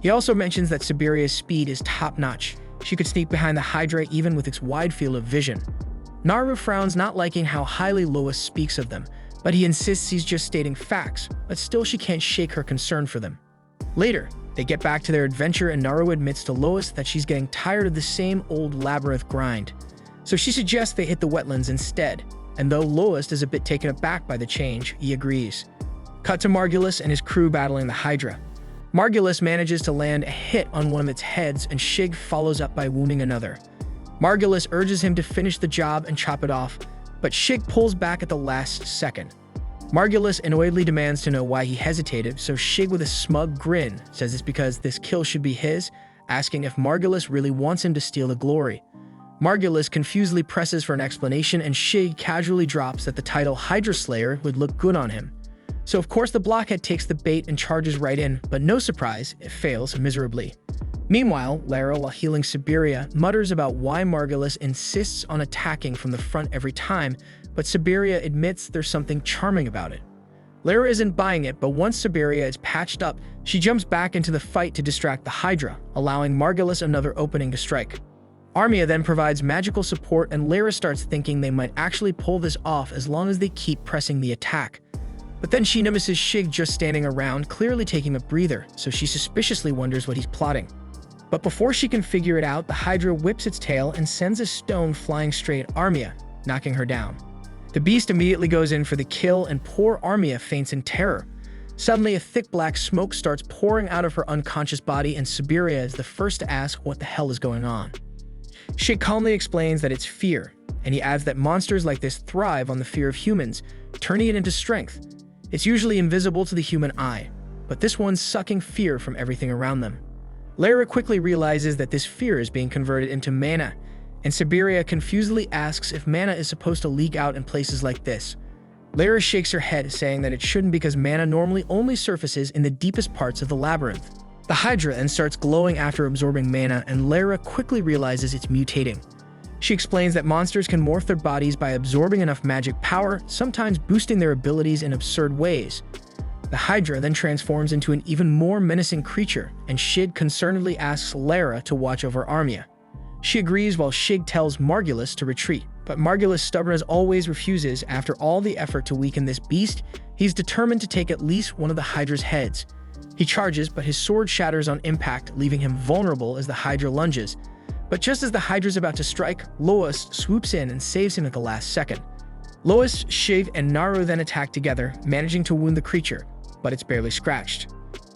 He also mentions that Siberia's speed is top-notch. She could sneak behind the Hydra even with its wide field of vision. Naru frowns, not liking how highly Lois speaks of them, but he insists he's just stating facts, but still she can't shake her concern for them. Later, they get back to their adventure, and Naru admits to Lois that she's getting tired of the same old labyrinth grind. So she suggests they hit the wetlands instead, and though Lois is a bit taken aback by the change, he agrees. Cut to Margulis and his crew battling the Hydra. Margulis manages to land a hit on one of its heads, and Shig follows up by wounding another. Margulis urges him to finish the job and chop it off, but Shig pulls back at the last second. Margulis annoyedly demands to know why he hesitated, so Shig with a smug grin says it's because this kill should be his, asking if Margulis really wants him to steal the glory. Margulis confusedly presses for an explanation, and Shig casually drops that the title Hydra Slayer would look good on him. So of course the blockhead takes the bait and charges right in, but no surprise, it fails miserably. Meanwhile, Lyra, while healing Siberia, mutters about why Margulis insists on attacking from the front every time, but Siberia admits there's something charming about it. Lyra isn't buying it, but once Siberia is patched up, she jumps back into the fight to distract the Hydra, allowing Margulis another opening to strike. Armia then provides magical support, and Lyra starts thinking they might actually pull this off as long as they keep pressing the attack. But then she notices Shig just standing around, clearly taking a breather, so she suspiciously wonders what he's plotting. But before she can figure it out, the Hydra whips its tail and sends a stone flying straight at Armia, knocking her down. The beast immediately goes in for the kill, and poor Armia faints in terror. Suddenly, a thick black smoke starts pouring out of her unconscious body, and Siberia is the first to ask what the hell is going on. Shig calmly explains that it's fear, and he adds that monsters like this thrive on the fear of humans, turning it into strength. It's usually invisible to the human eye, but this one's sucking fear from everything around them. Lyra quickly realizes that this fear is being converted into mana, and Siberia confusedly asks if mana is supposed to leak out in places like this. Lyra shakes her head, saying that it shouldn't because mana normally only surfaces in the deepest parts of the labyrinth. The Hydra then starts glowing after absorbing mana, and Lyra quickly realizes it's mutating. She explains that monsters can morph their bodies by absorbing enough magic power, sometimes boosting their abilities in absurd ways. The Hydra then transforms into an even more menacing creature, and Shig concernedly asks Lyra to watch over Armia. She agrees while Shig tells Margulis to retreat, but Margulis, stubborn as always, refuses. After all the effort to weaken this beast, he's determined to take at least one of the Hydra's heads. He charges, but his sword shatters on impact, leaving him vulnerable as the Hydra lunges. But just as the Hydra's about to strike, Lois swoops in and saves him at the last second. Lois, Shig, and Naru then attack together, managing to wound the creature, but it's barely scratched.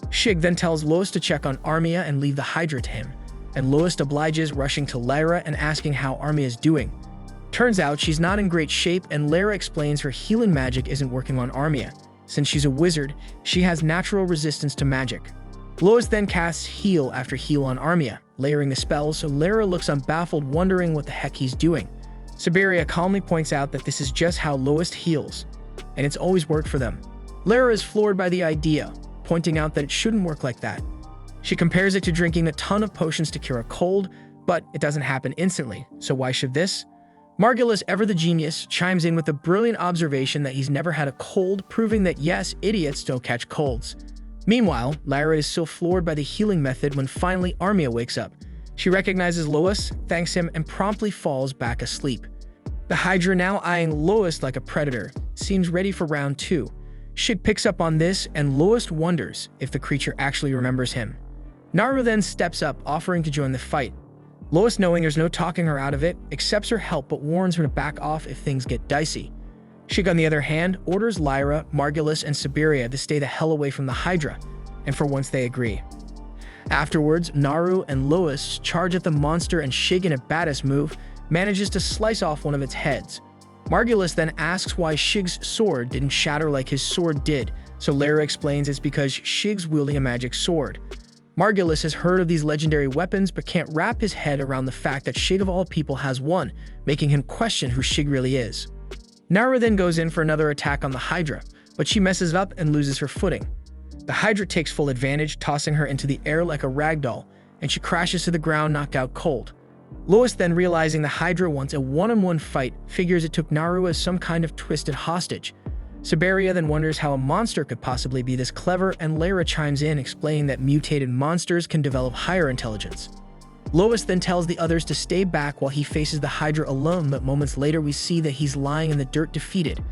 Shig then tells Lois to check on Armia and leave the Hydra to him, and Lois obliges, rushing to Lyra and asking how Armia is doing. Turns out she's not in great shape, and Lyra explains her healing magic isn't working on Armia. Since she's a wizard, she has natural resistance to magic. Lois then casts heal after heal on Armia, layering the spell, so Lyra looks unbaffled, wondering what the heck he's doing. Siberia calmly points out that this is just how Lois heals, and it's always worked for them. Lyra is floored by the idea, pointing out that it shouldn't work like that. She compares it to drinking a ton of potions to cure a cold, but it doesn't happen instantly, so why should this? Margulis, ever the genius, chimes in with a brilliant observation that he's never had a cold, proving that yes, idiots don't catch colds. Meanwhile, Lyra is still floored by the healing method when finally Armia wakes up. She recognizes Lois, thanks him, and promptly falls back asleep. The Hydra, now eyeing Lois like a predator, seems ready for round 2. Shig picks up on this, and Lois wonders if the creature actually remembers him. Naru then steps up, offering to join the fight. Lois, knowing there's no talking her out of it, accepts her help but warns her to back off if things get dicey. Shig, on the other hand, orders Lyra, Margulis, and Siberia to stay the hell away from the Hydra, and for once they agree. Afterwards, Naru and Lois charge at the monster, and Shig, in a badass move, manages to slice off one of its heads. Margulis then asks why Shig's sword didn't shatter like his sword did, so Lyra explains it's because Shig's wielding a magic sword. Margulis has heard of these legendary weapons but can't wrap his head around the fact that Shig of all people has one, making him question who Shig really is. Naru then goes in for another attack on the Hydra, but she messes up and loses her footing. The Hydra takes full advantage, tossing her into the air like a ragdoll, and she crashes to the ground, knocked out cold. Lois, then realizing the Hydra wants a one-on-one fight, figures it took Naru as some kind of twisted hostage. Siberia then wonders how a monster could possibly be this clever, and Lyra chimes in, explaining that mutated monsters can develop higher intelligence. Lois then tells the others to stay back while he faces the Hydra alone, but moments later we see that he's lying in the dirt, defeated.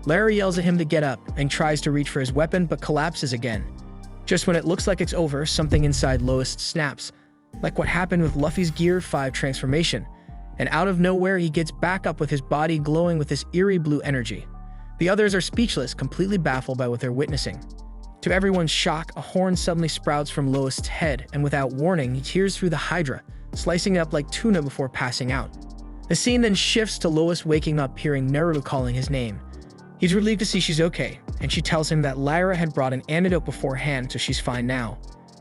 Lyra yells at him to get up and tries to reach for his weapon but collapses again. Just when it looks like it's over, something inside Lois snaps, like what happened with Luffy's Gear 5 transformation, and out of nowhere he gets back up with his body glowing with this eerie blue energy. The others are speechless, completely baffled by what they're witnessing. To everyone's shock, a horn suddenly sprouts from Lois' head, and without warning, he tears through the Hydra, slicing it up like tuna before passing out. The scene then shifts to Lois waking up, hearing Naru calling his name. He's relieved to see she's okay, and she tells him that Lyra had brought an antidote beforehand, so she's fine now.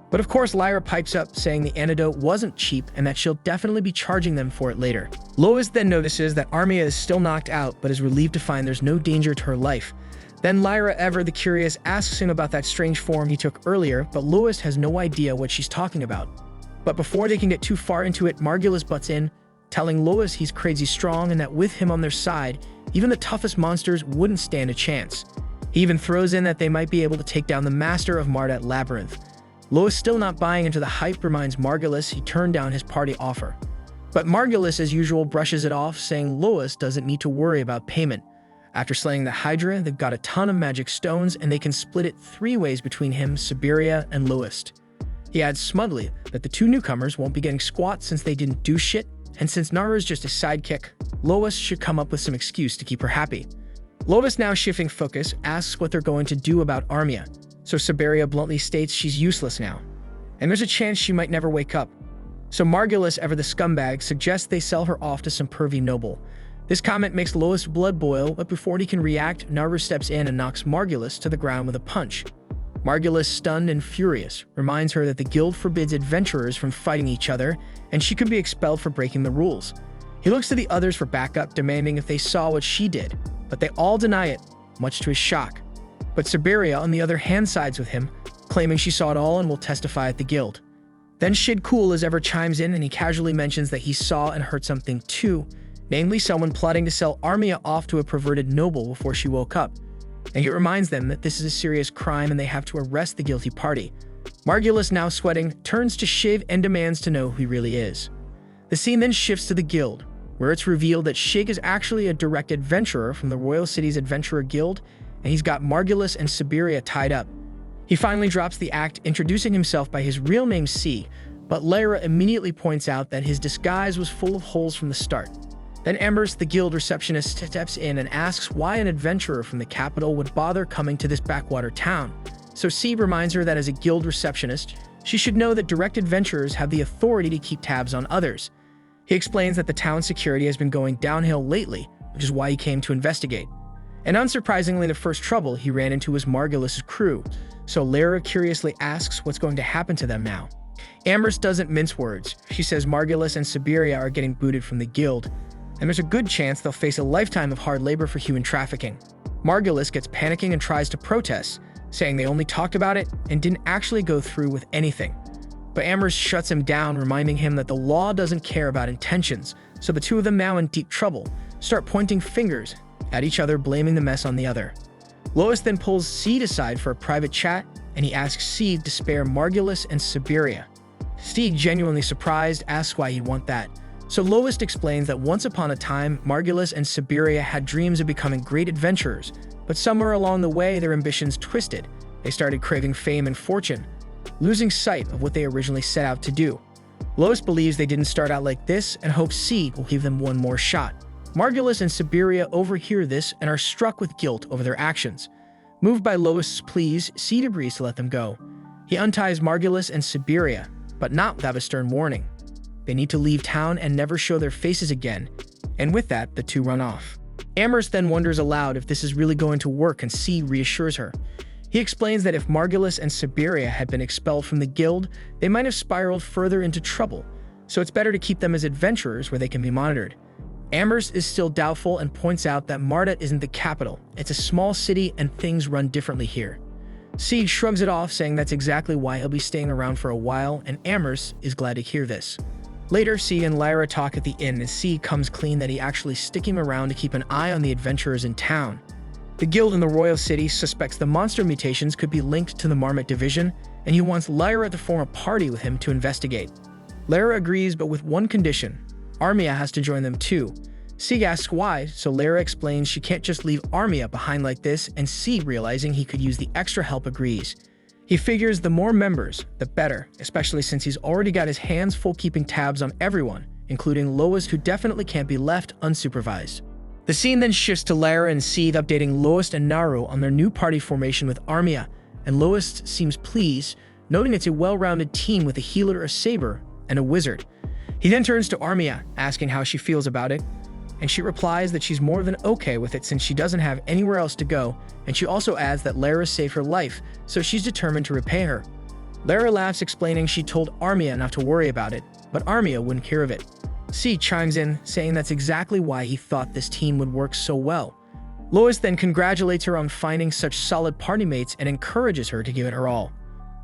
But of course, Lyra pipes up, saying the antidote wasn't cheap and that she'll definitely be charging them for it later. Lois then notices that Armia is still knocked out, but is relieved to find there's no danger to her life. Then Lyra, ever the curious, asks him about that strange form he took earlier, but Lois has no idea what she's talking about. But before they can get too far into it, Margulis butts in, telling Lois he's crazy strong and that with him on their side, even the toughest monsters wouldn't stand a chance. He even throws in that they might be able to take down the master of Mardat Labyrinth. Lois, still not buying into the hype, reminds Margulis he turned down his party offer. But Margulis, as usual, brushes it off, saying Lois doesn't need to worry about payment. After slaying the Hydra, they've got a ton of magic stones, and they can split it 3 ways between him, Siberia, and Lois. He adds smugly that the 2 newcomers won't be getting squat since they didn't do shit, and since Naru's just a sidekick, Lois should come up with some excuse to keep her happy. Lois, now shifting focus, asks what they're going to do about Armia, so Siberia bluntly states she's useless now, and there's a chance she might never wake up. So Margulis, ever the scumbag, suggests they sell her off to some pervy noble. This comment makes Lois' blood boil, but before he can react, Naru steps in and knocks Margulis to the ground with a punch. Margulis, stunned and furious, reminds her that the guild forbids adventurers from fighting each other, and she could be expelled for breaking the rules. He looks to the others for backup, demanding if they saw what she did, but they all deny it, much to his shock. But Siberia, on the other hand, sides with him, claiming she saw it all and will testify at the guild. Then Shid, cool as ever, chimes in, and he casually mentions that he saw and heard something too, namely someone plotting to sell Armia off to a perverted noble before she woke up. And he reminds them that this is a serious crime and they have to arrest the guilty party. Margulis, now sweating, turns to Shiv and demands to know who he really is. The scene then shifts to the guild, where it's revealed that Shig is actually a direct adventurer from the Royal City's Adventurer Guild, and he's got Margulis and Siberia tied up. He finally drops the act, introducing himself by his real name C, but Lyra immediately points out that his disguise was full of holes from the start. Then Amberst, the guild receptionist, steps in and asks why an adventurer from the capital would bother coming to this backwater town. So C reminds her that as a guild receptionist, she should know that direct adventurers have the authority to keep tabs on others. He explains that the town's security has been going downhill lately, which is why he came to investigate. And unsurprisingly, the first trouble he ran into was Margulis' crew, so Lyra curiously asks what's going to happen to them now. Amherst doesn't mince words. She says Margulis and Siberia are getting booted from the guild, and there's a good chance they'll face a lifetime of hard labor for human trafficking. Margulis gets panicking and tries to protest, saying they only talked about it and didn't actually go through with anything. But Amherst shuts him down, reminding him that the law doesn't care about intentions, so the two of them, now in deep trouble, start pointing fingers at each other, blaming the mess on the other. Lois then pulls Seed aside for a private chat, and he asks Seed to spare Margulis and Siberia. Seed, genuinely surprised, asks why he'd want that. So Lois explains that once upon a time, Margulis and Siberia had dreams of becoming great adventurers, but somewhere along the way their ambitions twisted. They started craving fame and fortune, losing sight of what they originally set out to do. Lois believes they didn't start out like this and hopes Seed will give them one more shot. Margulis and Siberia overhear this and are struck with guilt over their actions. Moved by Lois' pleas, Seed agrees to let them go. He unties Margulis and Siberia, but not without a stern warning. They need to leave town and never show their faces again, and with that, the two run off. Amherst then wonders aloud if this is really going to work, and Seed reassures her. He explains that if Margulis and Siberia had been expelled from the guild, they might have spiraled further into trouble, so it's better to keep them as adventurers where they can be monitored. Amherst is still doubtful and points out that Marda isn't the capital. It's a small city and things run differently here. Seed shrugs it off, saying that's exactly why he'll be staying around for a while, and Amherst is glad to hear this. Later, Seed and Lyra talk at the inn, and Seed comes clean that he actually sticking around to keep an eye on the adventurers in town. The guild in the Royal City suspects the monster mutations could be linked to the Marmot division, and he wants Lyra to form a party with him to investigate. Lyra agrees, but with one condition. Armia has to join them too. Seed asks why, so Lyra explains she can't just leave Armia behind like this, and Seed, realizing he could use the extra help, agrees. He figures the more members, the better, especially since he's already got his hands full keeping tabs on everyone, including Lois, who definitely can't be left unsupervised. The scene then shifts to Lyra and Seed updating Lois and Naru on their new party formation with Armia, and Lois seems pleased, noting it's a well-rounded team with a healer, a saber, and a wizard. He then turns to Armia, asking how she feels about it, and she replies that she's more than okay with it since she doesn't have anywhere else to go, and she also adds that Lyra saved her life, so she's determined to repay her. Lyra laughs, explaining she told Armia not to worry about it, but Armia wouldn't hear of it. C chimes in, saying that's exactly why he thought this team would work so well. Lois then congratulates her on finding such solid party mates and encourages her to give it her all.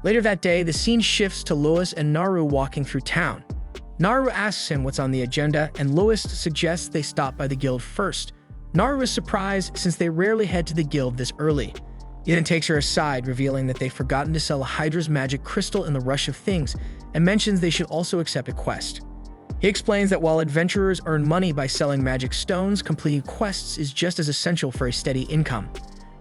Later that day, the scene shifts to Lois and Naru walking through town. Naru asks him what's on the agenda, and Lois suggests they stop by the guild first. Naru is surprised since they rarely head to the guild this early. He then takes her aside, revealing that they've forgotten to sell a Hydra's magic crystal in the rush of things, and mentions they should also accept a quest. He explains that while adventurers earn money by selling magic stones, completing quests is just as essential for a steady income.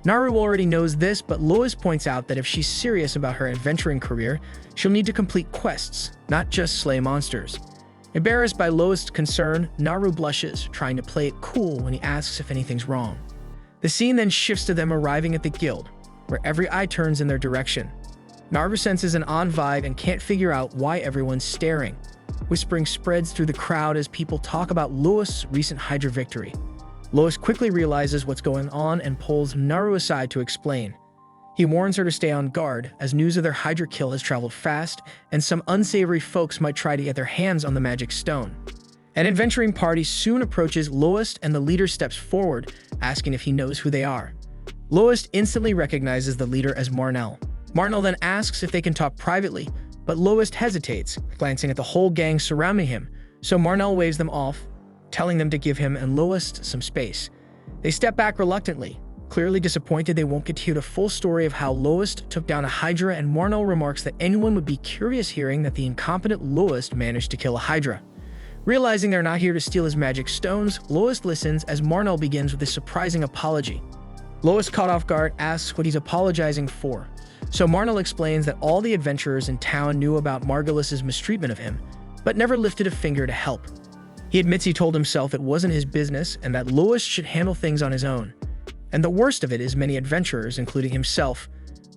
Naru already knows this, but Lois points out that if she's serious about her adventuring career, she'll need to complete quests, not just slay monsters. Embarrassed by Lois' concern, Naru blushes, trying to play it cool when he asks if anything's wrong. The scene then shifts to them arriving at the guild, where every eye turns in their direction. Naru senses an odd vibe and can't figure out why everyone's staring. Whispering spreads through the crowd as people talk about Lois' recent Hydra victory. Lois quickly realizes what's going on and pulls Naru aside to explain. He warns her to stay on guard, as news of their Hydra kill has traveled fast, and some unsavory folks might try to get their hands on the magic stone. An adventuring party soon approaches Lowest, and the leader steps forward, asking if he knows who they are. Lowest instantly recognizes the leader as Marnell. Marnell then asks if they can talk privately, but Lowest hesitates, glancing at the whole gang surrounding him, so Marnell waves them off, telling them to give him and Lowest some space. They step back reluctantly, clearly disappointed they won't get to hear the full story of how Lowest took down a Hydra, and Marnell remarks that anyone would be curious hearing that the incompetent Lowest managed to kill a Hydra. Realizing they're not here to steal his magic stones, Lowest listens as Marnell begins with a surprising apology. Lowest, caught off guard, asks what he's apologizing for. So Marnell explains that all the adventurers in town knew about Margulis's mistreatment of him, but never lifted a finger to help. He admits he told himself it wasn't his business and that Lowest should handle things on his own. And the worst of it is many adventurers, including himself,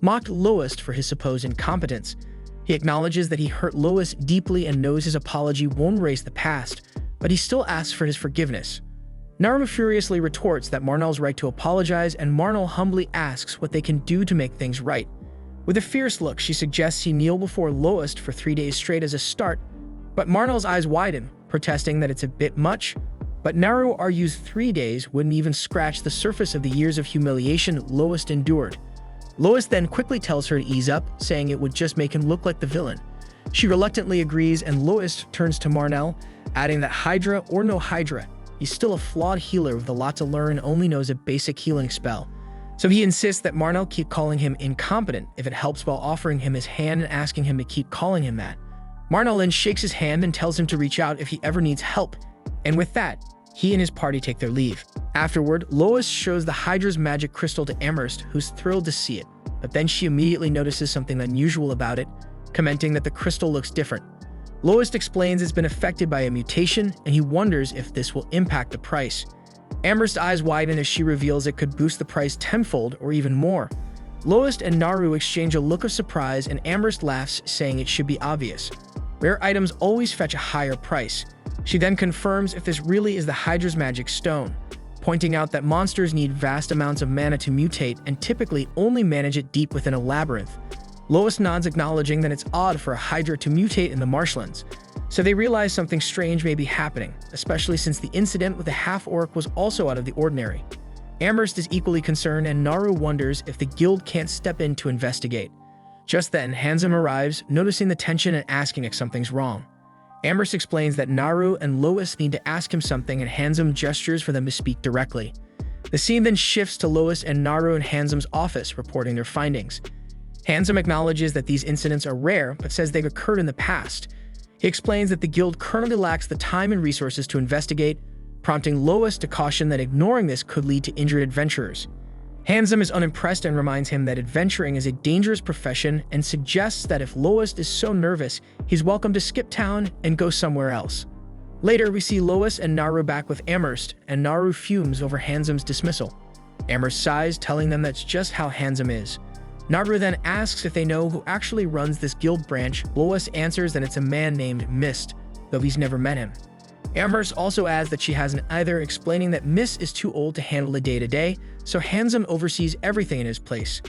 mocked Lowest for his supposed incompetence. He acknowledges that he hurt Lowest deeply and knows his apology won't erase the past, but he still asks for his forgiveness. Naru furiously retorts that Marnell's right to apologize, and Marnell humbly asks what they can do to make things right. With a fierce look, she suggests he kneel before Lowest for 3 days straight as a start, but Marnell's eyes widen, protesting that it's a bit much. But Naru argues 3 days wouldn't even scratch the surface of the years of humiliation Lowest endured. Lowest then quickly tells her to ease up, saying it would just make him look like the villain. She reluctantly agrees, and Lowest turns to Marnell, adding that Hydra or no Hydra, he's still a flawed healer with a lot to learn and only knows a basic healing spell. So he insists that Marnell keep calling him incompetent if it helps, while offering him his hand and asking him to keep calling him that. Marnell then shakes his hand and tells him to reach out if he ever needs help. And with that, he and his party take their leave. Afterward, Lois shows the Hydra's magic crystal to Amherst, who's thrilled to see it, but then she immediately notices something unusual about it, commenting that the crystal looks different. Lois explains it's been affected by a mutation, and he wonders if this will impact the price. Amherst's eyes widen as she reveals it could boost the price tenfold or even more. Lois and Naru exchange a look of surprise, and Amherst laughs, saying it should be obvious. Rare items always fetch a higher price. She then confirms if this really is the Hydra's magic stone, pointing out that monsters need vast amounts of mana to mutate and typically only manage it deep within a labyrinth. Lois nods, acknowledging that it's odd for a Hydra to mutate in the marshlands, so they realize something strange may be happening, especially since the incident with the half-orc was also out of the ordinary. Amherst is equally concerned, and Naru wonders if the guild can't step in to investigate. Just then, Handsome arrives, noticing the tension and asking if something's wrong. Amherst explains that Naru and Lois need to ask him something, and Handsome gestures for them to speak directly. The scene then shifts to Lois and Naru in Handsome's office, reporting their findings. Handsome acknowledges that these incidents are rare, but says they've occurred in the past. He explains that the guild currently lacks the time and resources to investigate, prompting Lois to caution that ignoring this could lead to injured adventurers. Handsome is unimpressed and reminds him that adventuring is a dangerous profession, and suggests that if Lois is so nervous, he's welcome to skip town and go somewhere else. Later, we see Lois and Naru back with Amherst, and Naru fumes over Handsome's dismissal. Amherst sighs, telling them that's just how Handsome is. Naru then asks if they know who actually runs this guild branch. Lois answers that it's a man named Mist, though he's never met him. Amherst also adds that she hasn't either, explaining that Mist is too old to handle the day-to-day, so Handsome oversees everything in his place.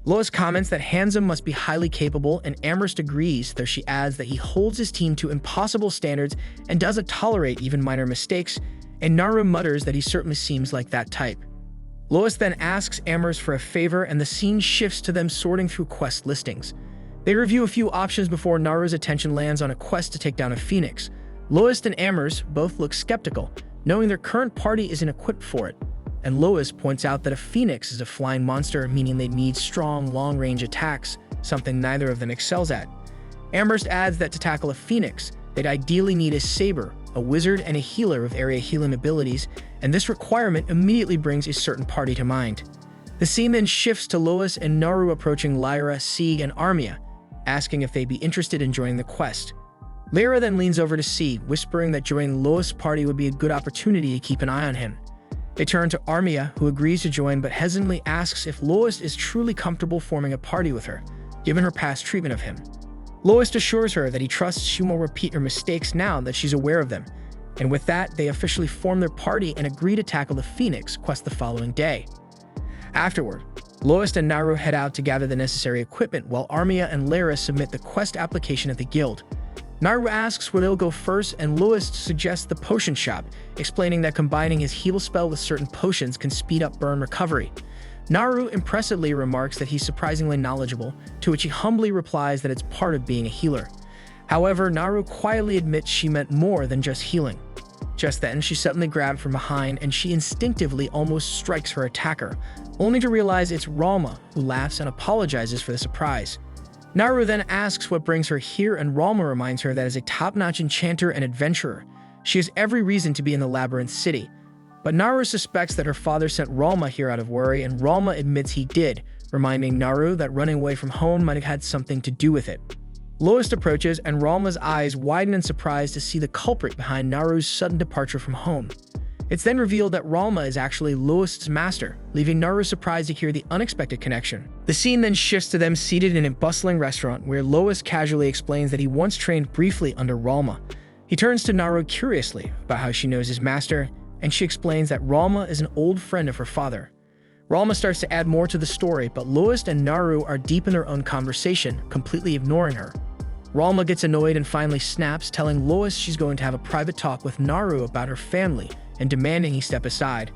Lois comments that Handsome must be highly capable, and Amherst agrees, though she adds that he holds his team to impossible standards and doesn't tolerate even minor mistakes, and Naru mutters that he certainly seems like that type. Lois then asks Amherst for a favor, and the scene shifts to them sorting through quest listings. They review a few options before Naru's attention lands on a quest to take down a phoenix. Lois and Amherst both look skeptical, knowing their current party isn't equipped for it. And Lois points out that a phoenix is a flying monster, meaning they need strong, long-range attacks, something neither of them excels at. Amherst adds that to tackle a phoenix, they'd ideally need a saber, a wizard, and a healer with area healing abilities, and this requirement immediately brings a certain party to mind. The scene then shifts to Lois and Naru approaching Lyra, Sieg, and Armia, asking if they'd be interested in joining the quest. Lyra then leans over to Sieg, whispering that joining Lois' party would be a good opportunity to keep an eye on him. They turn to Armia, who agrees to join but hesitantly asks if Lois is truly comfortable forming a party with her, given her past treatment of him. Lois assures her that he trusts she won't repeat her mistakes now that she's aware of them, and with that, they officially form their party and agree to tackle the Phoenix quest the following day. Afterward, Lois and Naru head out to gather the necessary equipment while Armia and Lara submit the quest application at the guild. Naru asks where they'll go first, and Lois suggests the potion shop, explaining that combining his heal spell with certain potions can speed up burn recovery. Naru impressively remarks that he's surprisingly knowledgeable, to which he humbly replies that it's part of being a healer. However, Naru quietly admits she meant more than just healing. Just then, she's suddenly grabbed from behind and she instinctively almost strikes her attacker, only to realize it's Ralma, who laughs and apologizes for the surprise. Naru then asks what brings her here, and Ralma reminds her that as a top-notch enchanter and adventurer, she has every reason to be in the Labyrinth City. But Naru suspects that her father sent Ralma here out of worry, and Ralma admits he did, reminding Naru that running away from home might have had something to do with it. Lois approaches, and Ralma's eyes widen in surprise to see the culprit behind Naru's sudden departure from home. It's then revealed that Ralma is actually Lois' master, leaving Naru surprised to hear the unexpected connection. The scene then shifts to them seated in a bustling restaurant where Lois casually explains that he once trained briefly under Ralma. He turns to Naru curiously about how she knows his master, and she explains that Ralma is an old friend of her father. Ralma starts to add more to the story, but Lois and Naru are deep in their own conversation, completely ignoring her. Ralma gets annoyed and finally snaps, telling Lois she's going to have a private talk with Naru about her family and demanding he step aside.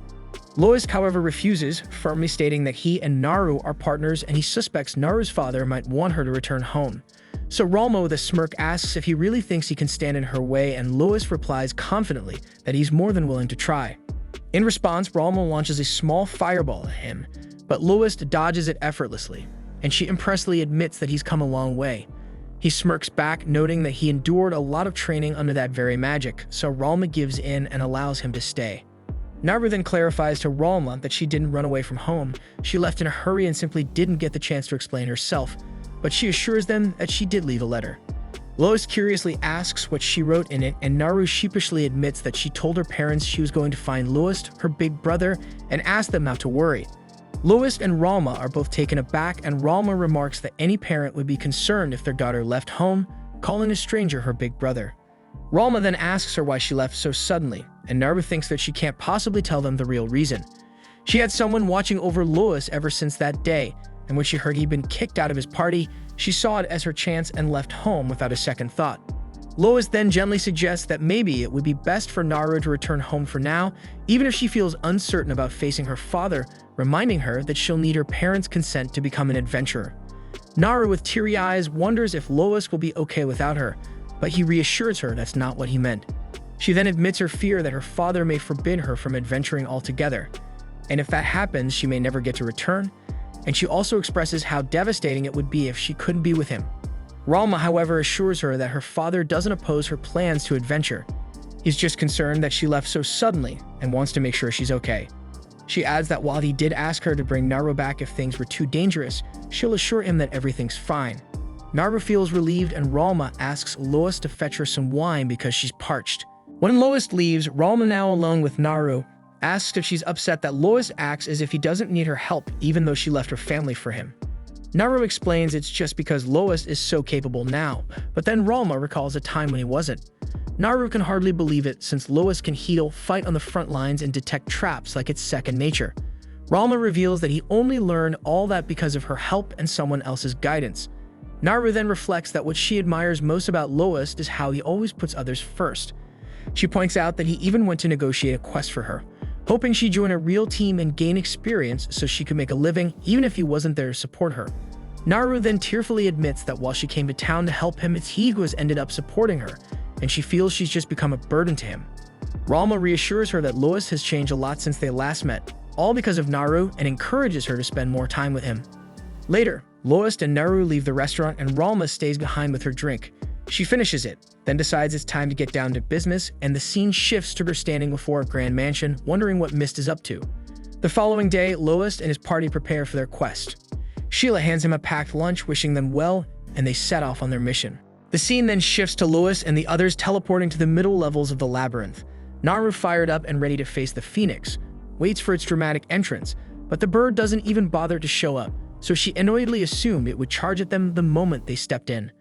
Lois, however, refuses, firmly stating that he and Naru are partners and he suspects Naru's father might want her to return home. So Ralma with a smirk asks if he really thinks he can stand in her way, and Lois replies confidently that he's more than willing to try. In response, Ralma launches a small fireball at him, but Lois dodges it effortlessly, and she impressively admits that he's come a long way. He smirks back, noting that he endured a lot of training under that very magic, so Ralma gives in and allows him to stay. Naru then clarifies to Ralma that she didn't run away from home. She left in a hurry and simply didn't get the chance to explain herself, but she assures them that she did leave a letter. Lois curiously asks what she wrote in it, and Naru sheepishly admits that she told her parents she was going to find Lois, her big brother, and asked them not to worry. Lois and Ralma are both taken aback, and Ralma remarks that any parent would be concerned if their daughter left home, calling a stranger her big brother. Ralma then asks her why she left so suddenly, and Naru thinks that she can't possibly tell them the real reason. She had someone watching over Lois ever since that day, and when she heard he'd been kicked out of his party, she saw it as her chance and left home without a second thought. Lois then gently suggests that maybe it would be best for Naru to return home for now, even if she feels uncertain about facing her father, reminding her that she'll need her parents' consent to become an adventurer. Naru, with teary eyes, wonders if Lois will be okay without her, but he reassures her that's not what he meant. She then admits her fear that her father may forbid her from adventuring altogether, and if that happens, she may never get to return, and she also expresses how devastating it would be if she couldn't be with him. Ralma, however, assures her that her father doesn't oppose her plans to adventure. He's just concerned that she left so suddenly and wants to make sure she's okay. She adds that while he did ask her to bring Naru back if things were too dangerous, she'll assure him that everything's fine. Naru feels relieved, and Ralma asks Lois to fetch her some wine because she's parched. When Lois leaves, Ralma, now alone with Naru, asks if she's upset that Lois acts as if he doesn't need her help even though she left her family for him. Naru explains it's just because Lois is so capable now, but then Ralma recalls a time when he wasn't. Naru can hardly believe it, since Lois can heal, fight on the front lines, and detect traps like it's second nature. Ralma reveals that he only learned all that because of her help and someone else's guidance. Naru then reflects that what she admires most about Lois is how he always puts others first. She points out that he even went to negotiate a quest for her, hoping she'd join a real team and gain experience so she could make a living even if he wasn't there to support her. Naru then tearfully admits that while she came to town to help him, it's he who has ended up supporting her, and she feels she's just become a burden to him. Ralma reassures her that Lois has changed a lot since they last met, all because of Naru, and encourages her to spend more time with him. Later, Lois and Naru leave the restaurant, and Ralma stays behind with her drink. She finishes it, then decides it's time to get down to business, and the scene shifts to her standing before a grand mansion, wondering what Mist is up to. The following day, Lois and his party prepare for their quest. Sheila hands him a packed lunch, wishing them well, and they set off on their mission. The scene then shifts to Lois and the others teleporting to the middle levels of the labyrinth. Naru, fired up and ready to face the Phoenix, waits for its dramatic entrance, but the bird doesn't even bother to show up, so she annoyedly assumed it would charge at them the moment they stepped in.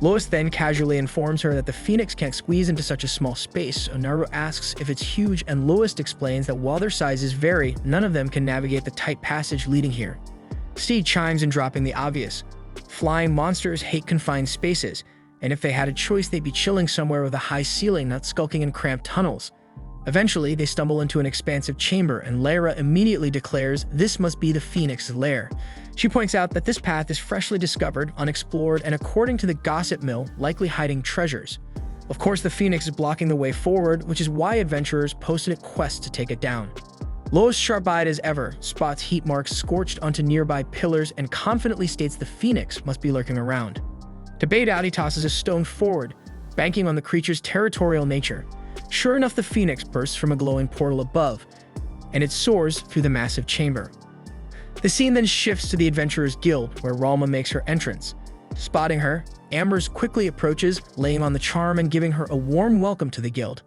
Lois then casually informs her that the Phoenix can't squeeze into such a small space, so Naru asks if it's huge, and Lois explains that while their sizes vary, none of them can navigate the tight passage leading here. Steed chimes in, dropping the obvious. Flying monsters hate confined spaces, and if they had a choice, they'd be chilling somewhere with a high ceiling, not skulking in cramped tunnels. Eventually, they stumble into an expansive chamber, and Lara immediately declares this must be the Phoenix's lair. She points out that this path is freshly discovered, unexplored, and according to the gossip mill, likely hiding treasures. Of course, the Phoenix is blocking the way forward, which is why adventurers posted a quest to take it down. Lois, sharp-eyed as ever, spots heat marks scorched onto nearby pillars and confidently states the Phoenix must be lurking around. To bait out, he tosses a stone forward, banking on the creature's territorial nature. Sure enough, the Phoenix bursts from a glowing portal above, and it soars through the massive chamber. The scene then shifts to the Adventurers Guild, where Ralma makes her entrance. Spotting her, Amber's quickly approaches, laying on the charm and giving her a warm welcome to the guild.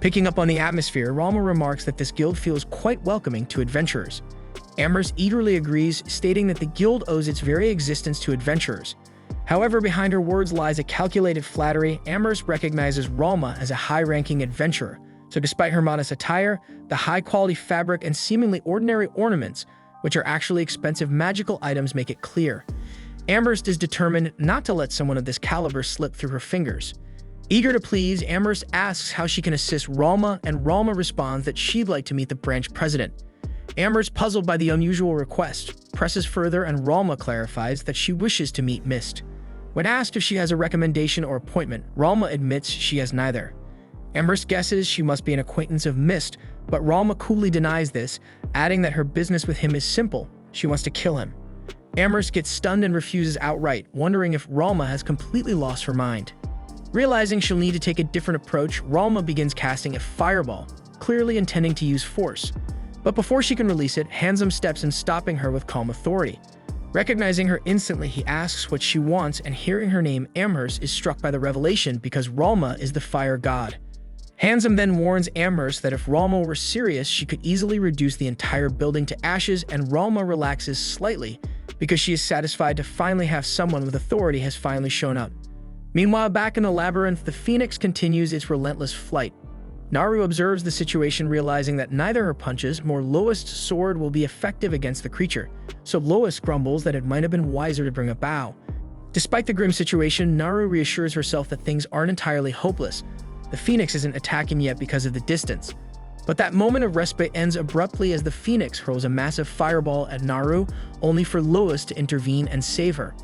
Picking up on the atmosphere, Ralma remarks that this guild feels quite welcoming to adventurers. Amber's eagerly agrees, stating that the guild owes its very existence to adventurers. However, behind her words lies a calculated flattery. Amherst recognizes Ralma as a high-ranking adventurer, so despite her modest attire, the high-quality fabric and seemingly ordinary ornaments, which are actually expensive magical items, make it clear. Amherst is determined not to let someone of this caliber slip through her fingers. Eager to please, Amherst asks how she can assist Ralma, and Ralma responds that she'd like to meet the branch president. Amherst, puzzled by the unusual request, presses further, and Ralma clarifies that she wishes to meet Mist. When asked if she has a recommendation or appointment, Ralma admits she has neither. Amherst guesses she must be an acquaintance of Mist, but Ralma coolly denies this, adding that her business with him is simple: she wants to kill him. Amherst gets stunned and refuses outright, wondering if Ralma has completely lost her mind. Realizing she'll need to take a different approach, Ralma begins casting a fireball, clearly intending to use force. But before she can release it, Handsome steps in, stopping her with calm authority. Recognizing her instantly, he asks what she wants, and hearing her name, Amherst is struck by the revelation because Ralma is the fire god. Handsome then warns Amherst that if Ralma were serious, she could easily reduce the entire building to ashes, and Ralma relaxes slightly because she is satisfied to finally have someone with authority has finally shown up. Meanwhile, back in the labyrinth, the Phoenix continues its relentless flight. Naru observes the situation, realizing that neither her punches nor Lois' sword will be effective against the creature, so Lois grumbles that it might have been wiser to bring a bow. Despite the grim situation, Naru reassures herself that things aren't entirely hopeless. The Phoenix isn't attacking yet because of the distance. But that moment of respite ends abruptly as the Phoenix hurls a massive fireball at Naru, only for Lois to intervene and save her.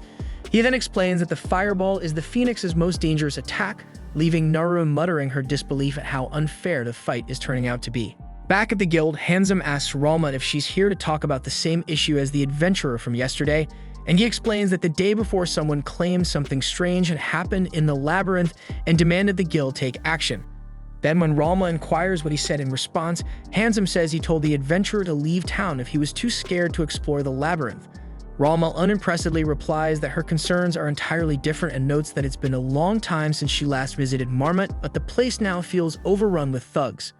He then explains that the fireball is the Phoenix's most dangerous attack, leaving Naru muttering her disbelief at how unfair the fight is turning out to be. Back at the guild, Handsome asks Ralma if she's here to talk about the same issue as the adventurer from yesterday, and he explains that the day before someone claimed something strange had happened in the labyrinth and demanded the guild take action. Then when Ralma inquires what he said in response, Handsome says he told the adventurer to leave town if he was too scared to explore the labyrinth. Ralma unimpressedly replies that her concerns are entirely different and notes that it's been a long time since she last visited Marmot, but the place now feels overrun with thugs.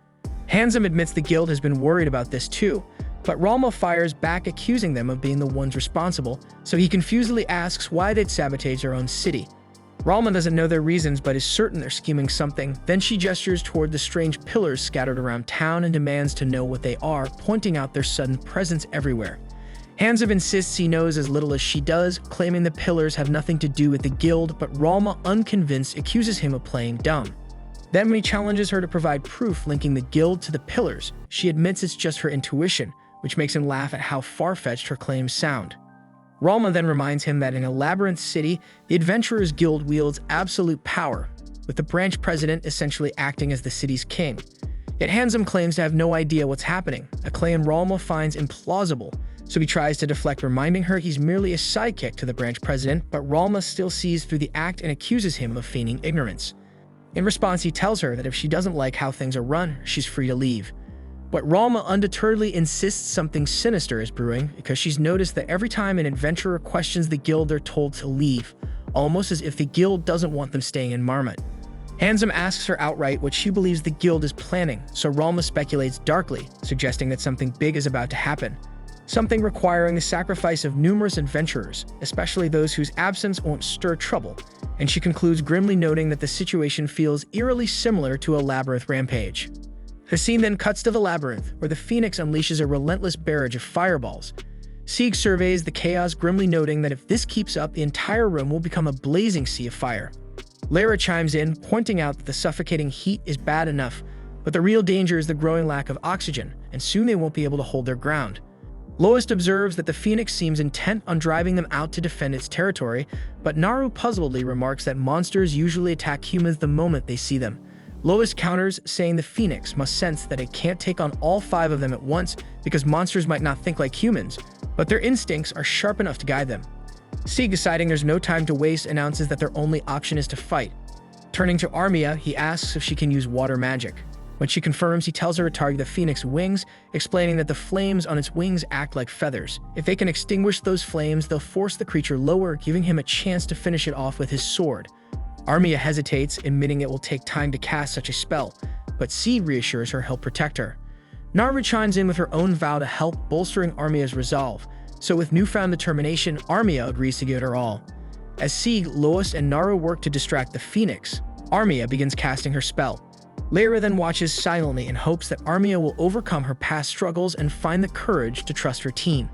Handsome admits the guild has been worried about this too, but Ralma fires back, accusing them of being the ones responsible, so he confusedly asks why they'd sabotage their own city. Ralma doesn't know their reasons, but is certain they're scheming something. Then she gestures toward the strange pillars scattered around town and demands to know what they are, pointing out their sudden presence everywhere. Handsome insists he knows as little as she does, claiming the pillars have nothing to do with the guild, but Ralma, unconvinced, accuses him of playing dumb. Then when he challenges her to provide proof linking the guild to the pillars, she admits it's just her intuition, which makes him laugh at how far-fetched her claims sound. Ralma then reminds him that in a labyrinth city, the Adventurers Guild wields absolute power, with the branch president essentially acting as the city's king. Yet Handsome claims to have no idea what's happening, a claim Ralma finds implausible, so he tries to deflect, reminding her he's merely a sidekick to the branch president, but Ralma still sees through the act and accuses him of feigning ignorance. In response, he tells her that if she doesn't like how things are run, she's free to leave. But Ralma undeterredly insists something sinister is brewing because she's noticed that every time an adventurer questions the guild, they're told to leave, almost as if the guild doesn't want them staying in Marmot. Handsome asks her outright what she believes the guild is planning, so Ralma speculates darkly, suggesting that something big is about to happen. Something requiring the sacrifice of numerous adventurers, especially those whose absence won't stir trouble, and she concludes grimly, noting that the situation feels eerily similar to a labyrinth rampage. The scene then cuts to the labyrinth, where the Phoenix unleashes a relentless barrage of fireballs. Sieg surveys the chaos, grimly noting that if this keeps up, the entire room will become a blazing sea of fire. Lara chimes in, pointing out that the suffocating heat is bad enough, but the real danger is the growing lack of oxygen, and soon they won't be able to hold their ground. Lois observes that the Phoenix seems intent on driving them out to defend its territory, but Naru puzzledly remarks that monsters usually attack humans the moment they see them. Lois counters, saying the Phoenix must sense that it can't take on all 5 of them at once because monsters might not think like humans, but their instincts are sharp enough to guide them. Sieg, deciding there's no time to waste, announces that their only option is to fight. Turning to Armia, he asks if she can use water magic. When she confirms, he tells her to target the Phoenix wings, explaining that the flames on its wings act like feathers. If they can extinguish those flames, they'll force the creature lower, giving him a chance to finish it off with his sword. Armia hesitates, admitting it will take time to cast such a spell, but Sieg reassures her he'll protect her. Naru chimes in with her own vow to help, bolstering Armia's resolve. So with newfound determination, Armia agrees to give it her all. As Sieg, Lois, and Naru work to distract the Phoenix, Armia begins casting her spell. Lara then watches silently and hopes that Armia will overcome her past struggles and find the courage to trust her team.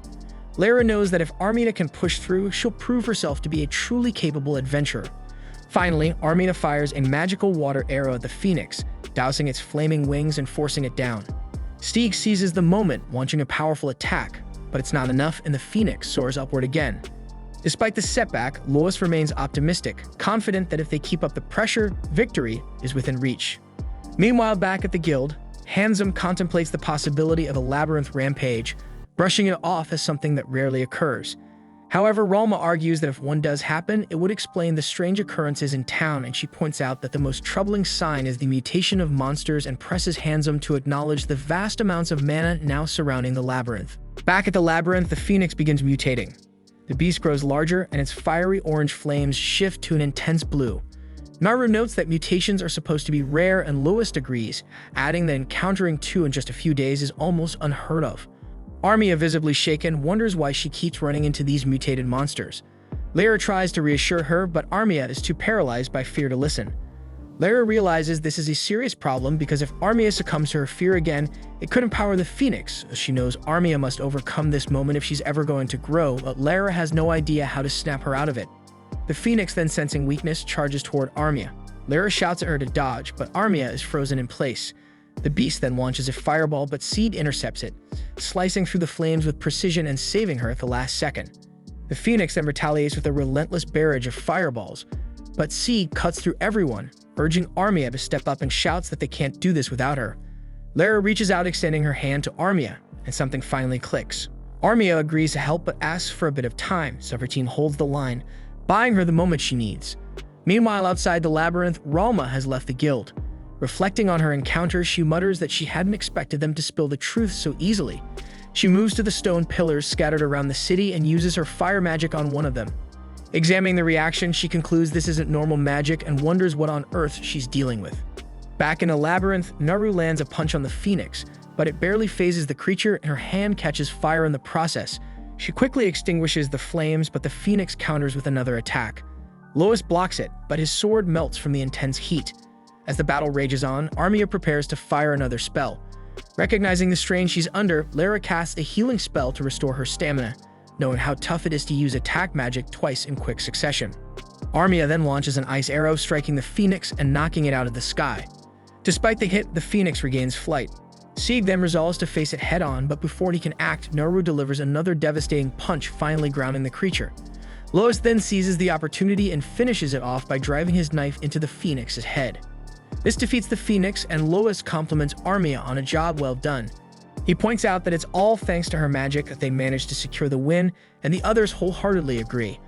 Lara knows that if Armina can push through, she'll prove herself to be a truly capable adventurer. Finally, Armina fires a magical water arrow at the Phoenix, dousing its flaming wings and forcing it down. Sieg seizes the moment, launching a powerful attack, but it's not enough and the Phoenix soars upward again. Despite the setback, Lois remains optimistic, confident that if they keep up the pressure, victory is within reach. Meanwhile, back at the guild, Handsome contemplates the possibility of a labyrinth rampage, brushing it off as something that rarely occurs. However, Ralma argues that if one does happen, it would explain the strange occurrences in town, and she points out that the most troubling sign is the mutation of monsters and presses Handsome to acknowledge the vast amounts of mana now surrounding the labyrinth. Back at the labyrinth, the Phoenix begins mutating. The beast grows larger, and its fiery orange flames shift to an intense blue. Naru notes that mutations are supposed to be rare, and Lois agrees, adding that encountering 2 in just a few days is almost unheard of. Armia, visibly shaken, wonders why she keeps running into these mutated monsters. Lara tries to reassure her, but Armia is too paralyzed by fear to listen. Lara realizes this is a serious problem because if Armia succumbs to her fear again, it could empower the Phoenix. She knows Armia must overcome this moment if she's ever going to grow, but Lara has no idea how to snap her out of it. The Phoenix, then sensing weakness, charges toward Armia. Lara shouts at her to dodge, but Armia is frozen in place. The beast then launches a fireball, but Sieg intercepts it, slicing through the flames with precision and saving her at the last second. The Phoenix then retaliates with a relentless barrage of fireballs, but Sieg cuts through everyone, urging Armia to step up and shouts that they can't do this without her. Lara reaches out, extending her hand to Armia, and something finally clicks. Armia agrees to help but asks for a bit of time, so her team holds the line, buying her the moment she needs. Meanwhile, outside the labyrinth, Ralma has left the guild. Reflecting on her encounter, she mutters that she hadn't expected them to spill the truth so easily. She moves to the stone pillars scattered around the city and uses her fire magic on one of them. Examining the reaction, she concludes this isn't normal magic and wonders what on earth she's dealing with. Back in the labyrinth, Naru lands a punch on the Phoenix, but it barely phases the creature and her hand catches fire in the process. She quickly extinguishes the flames, but the Phoenix counters with another attack. Lois blocks it, but his sword melts from the intense heat. As the battle rages on, Armia prepares to fire another spell. Recognizing the strain she's under, Lara casts a healing spell to restore her stamina, knowing how tough it is to use attack magic twice in quick succession. Armia then launches an ice arrow, striking the Phoenix and knocking it out of the sky. Despite the hit, the Phoenix regains flight. Sieg then resolves to face it head-on, but before he can act, Naru delivers another devastating punch, finally grounding the creature. Lois then seizes the opportunity and finishes it off by driving his knife into the Phoenix's head. This defeats the Phoenix, and Lois compliments Armia on a job well done. He points out that it's all thanks to her magic that they managed to secure the win, and the others wholeheartedly agree.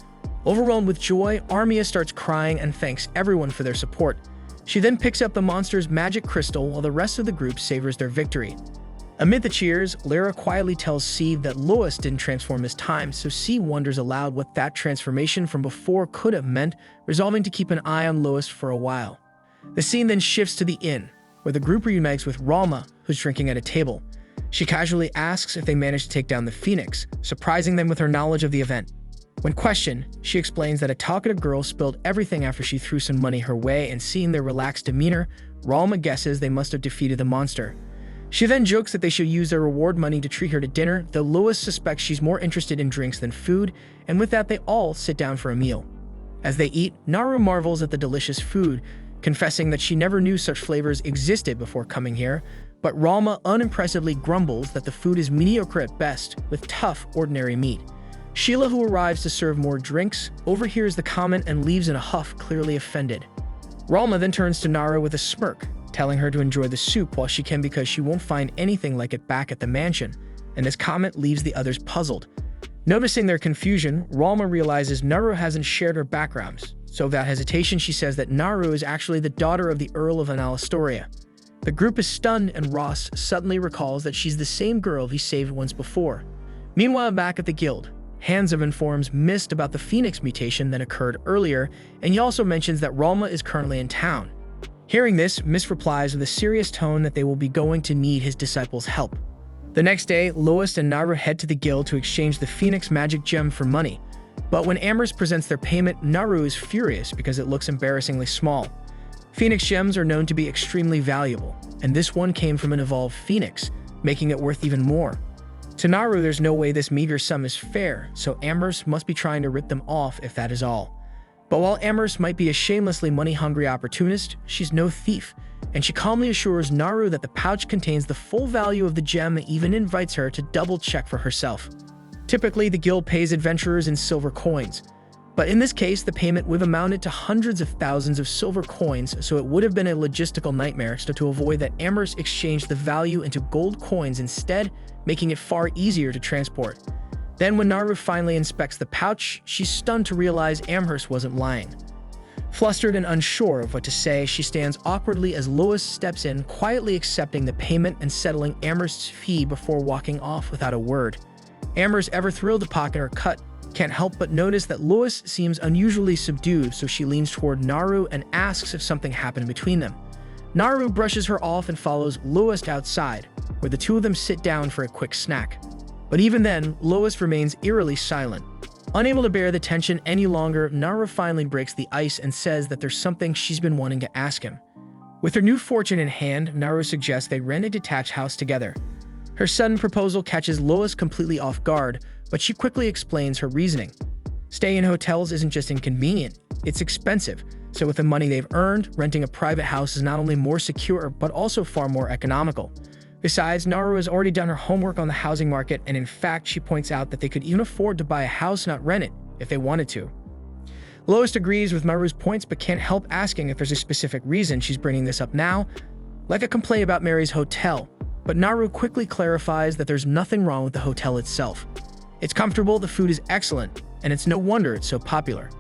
Overwhelmed with joy, Armia starts crying and thanks everyone for their support. She then picks up the monster's magic crystal while the rest of the group savors their victory. Amid the cheers, Lara quietly tells Sieg that Lois didn't transform this time, so Sieg wonders aloud what that transformation from before could have meant, resolving to keep an eye on Lois for a while. The scene then shifts to the inn, where the group reunites with Ralma, who's drinking at a table. She casually asks if they managed to take down the Phoenix, surprising them with her knowledge of the event. When questioned, she explains that a talkative girl spilled everything after she threw some money her way, and seeing their relaxed demeanor, Ralma guesses they must have defeated the monster. She then jokes that they should use their reward money to treat her to dinner, though Lois suspects she's more interested in drinks than food, and with that they all sit down for a meal. As they eat, Naru marvels at the delicious food, confessing that she never knew such flavors existed before coming here, but Ralma unimpressively grumbles that the food is mediocre at best, with tough, ordinary meat. Sheila, who arrives to serve more drinks, overhears the comment and leaves in a huff, clearly offended. Ralma then turns to Naru with a smirk, telling her to enjoy the soup while she can because she won't find anything like it back at the mansion, and this comment leaves the others puzzled. Noticing their confusion, Ralma realizes Naru hasn't shared her backgrounds, so without hesitation she says that Naru is actually the daughter of the Earl of Analastoria. The group is stunned and Ross suddenly recalls that she's the same girl he saved once before. Meanwhile, back at the guild, Handsome informs Mist about the Phoenix mutation that occurred earlier, and he also mentions that Ralma is currently in town. Hearing this, Mist replies with a serious tone that they will be going to need his disciples' help. The next day, Lois and Naru head to the guild to exchange the Phoenix magic gem for money. But when Amherst presents their payment, Naru is furious because it looks embarrassingly small. Phoenix gems are known to be extremely valuable, and this one came from an evolved phoenix, making it worth even more. To Naru, there's no way this meager sum is fair, so Amherst must be trying to rip them off if that is all. But while Amherst might be a shamelessly money-hungry opportunist, she's no thief, and she calmly assures Naru that the pouch contains the full value of the gem and even invites her to double-check for herself. Typically, the guild pays adventurers in silver coins, but in this case, the payment would have amounted to hundreds of thousands of silver coins, so it would have been a logistical nightmare to avoid that. Amherst exchanged the value into gold coins instead, making it far easier to transport. Then when Naru finally inspects the pouch, she's stunned to realize Amherst wasn't lying. Flustered and unsure of what to say, she stands awkwardly as Lois steps in, quietly accepting the payment and settling Amherst's fee before walking off without a word. Amherst, ever thrilled to pocket her cut, can't help but notice that Lois seems unusually subdued, so she leans toward Naru and asks if something happened between them. Naru brushes her off and follows Lois outside, where the two of them sit down for a quick snack. But even then, Lois remains eerily silent. Unable to bear the tension any longer, Naru finally breaks the ice and says that there's something she's been wanting to ask him. With her new fortune in hand, Naru suggests they rent a detached house together. Her sudden proposal catches Lois completely off guard, but she quickly explains her reasoning. Staying in hotels isn't just inconvenient, it's expensive, so with the money they've earned, renting a private house is not only more secure, but also far more economical. Besides, Naru has already done her homework on the housing market, and in fact, she points out that they could even afford to buy a house, not rent it, if they wanted to. Lois agrees with Naru's points, but can't help asking if there's a specific reason she's bringing this up now, like a complaint about Mary's hotel, but Naru quickly clarifies that there's nothing wrong with the hotel itself. It's comfortable, the food is excellent, and it's no wonder it's so popular.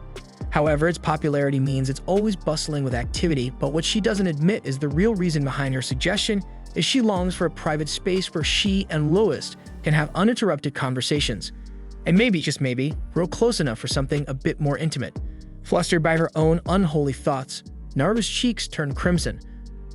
However, its popularity means it's always bustling with activity, but what she doesn't admit is the real reason behind her suggestion is she longs for a private space where she and Lois can have uninterrupted conversations, and maybe, just maybe, grow close enough for something a bit more intimate. Flustered by her own unholy thoughts, Naru's cheeks turn crimson.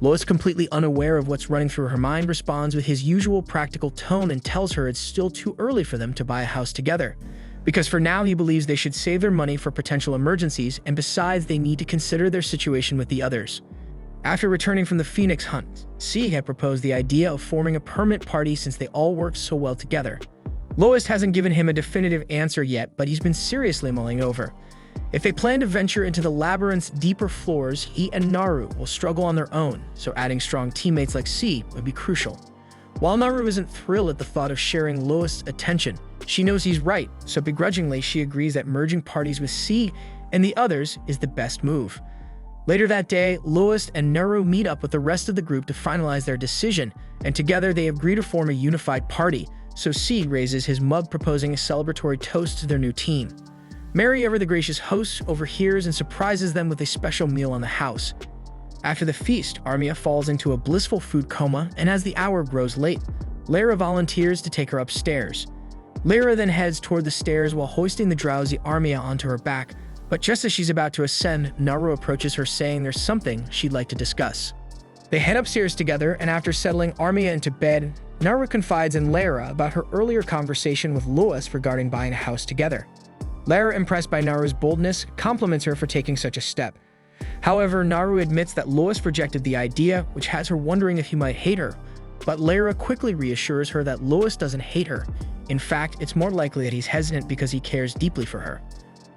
Lois, completely unaware of what's running through her mind, responds with his usual practical tone and tells her it's still too early for them to buy a house together, because for now he believes they should save their money for potential emergencies, and besides, they need to consider their situation with the others. After returning from the Phoenix hunt, C had proposed the idea of forming a permanent party since they all worked so well together. Lois hasn't given him a definitive answer yet, but he's been seriously mulling over. If they plan to venture into the labyrinth's deeper floors, he and Naru will struggle on their own, so adding strong teammates like C would be crucial. While Naru isn't thrilled at the thought of sharing Lois' attention, she knows he's right, so begrudgingly she agrees that merging parties with C and the others is the best move. Later that day, Lois and Naru meet up with the rest of the group to finalize their decision, and together they agree to form a unified party, so C raises his mug proposing a celebratory toast to their new team. Mary, ever the gracious host, overhears and surprises them with a special meal on the house. After the feast, Armia falls into a blissful food coma, and as the hour grows late, Lyra volunteers to take her upstairs. Lyra then heads toward the stairs while hoisting the drowsy Armia onto her back, but just as she's about to ascend, Naru approaches her saying there's something she'd like to discuss. They head upstairs together, and after settling Armia into bed, Naru confides in Lyra about her earlier conversation with Lois regarding buying a house together. Lyra, impressed by Naru's boldness, compliments her for taking such a step. However, Naru admits that Lois rejected the idea, which has her wondering if he might hate her. But Lyra quickly reassures her that Lois doesn't hate her. In fact, it's more likely that he's hesitant because he cares deeply for her.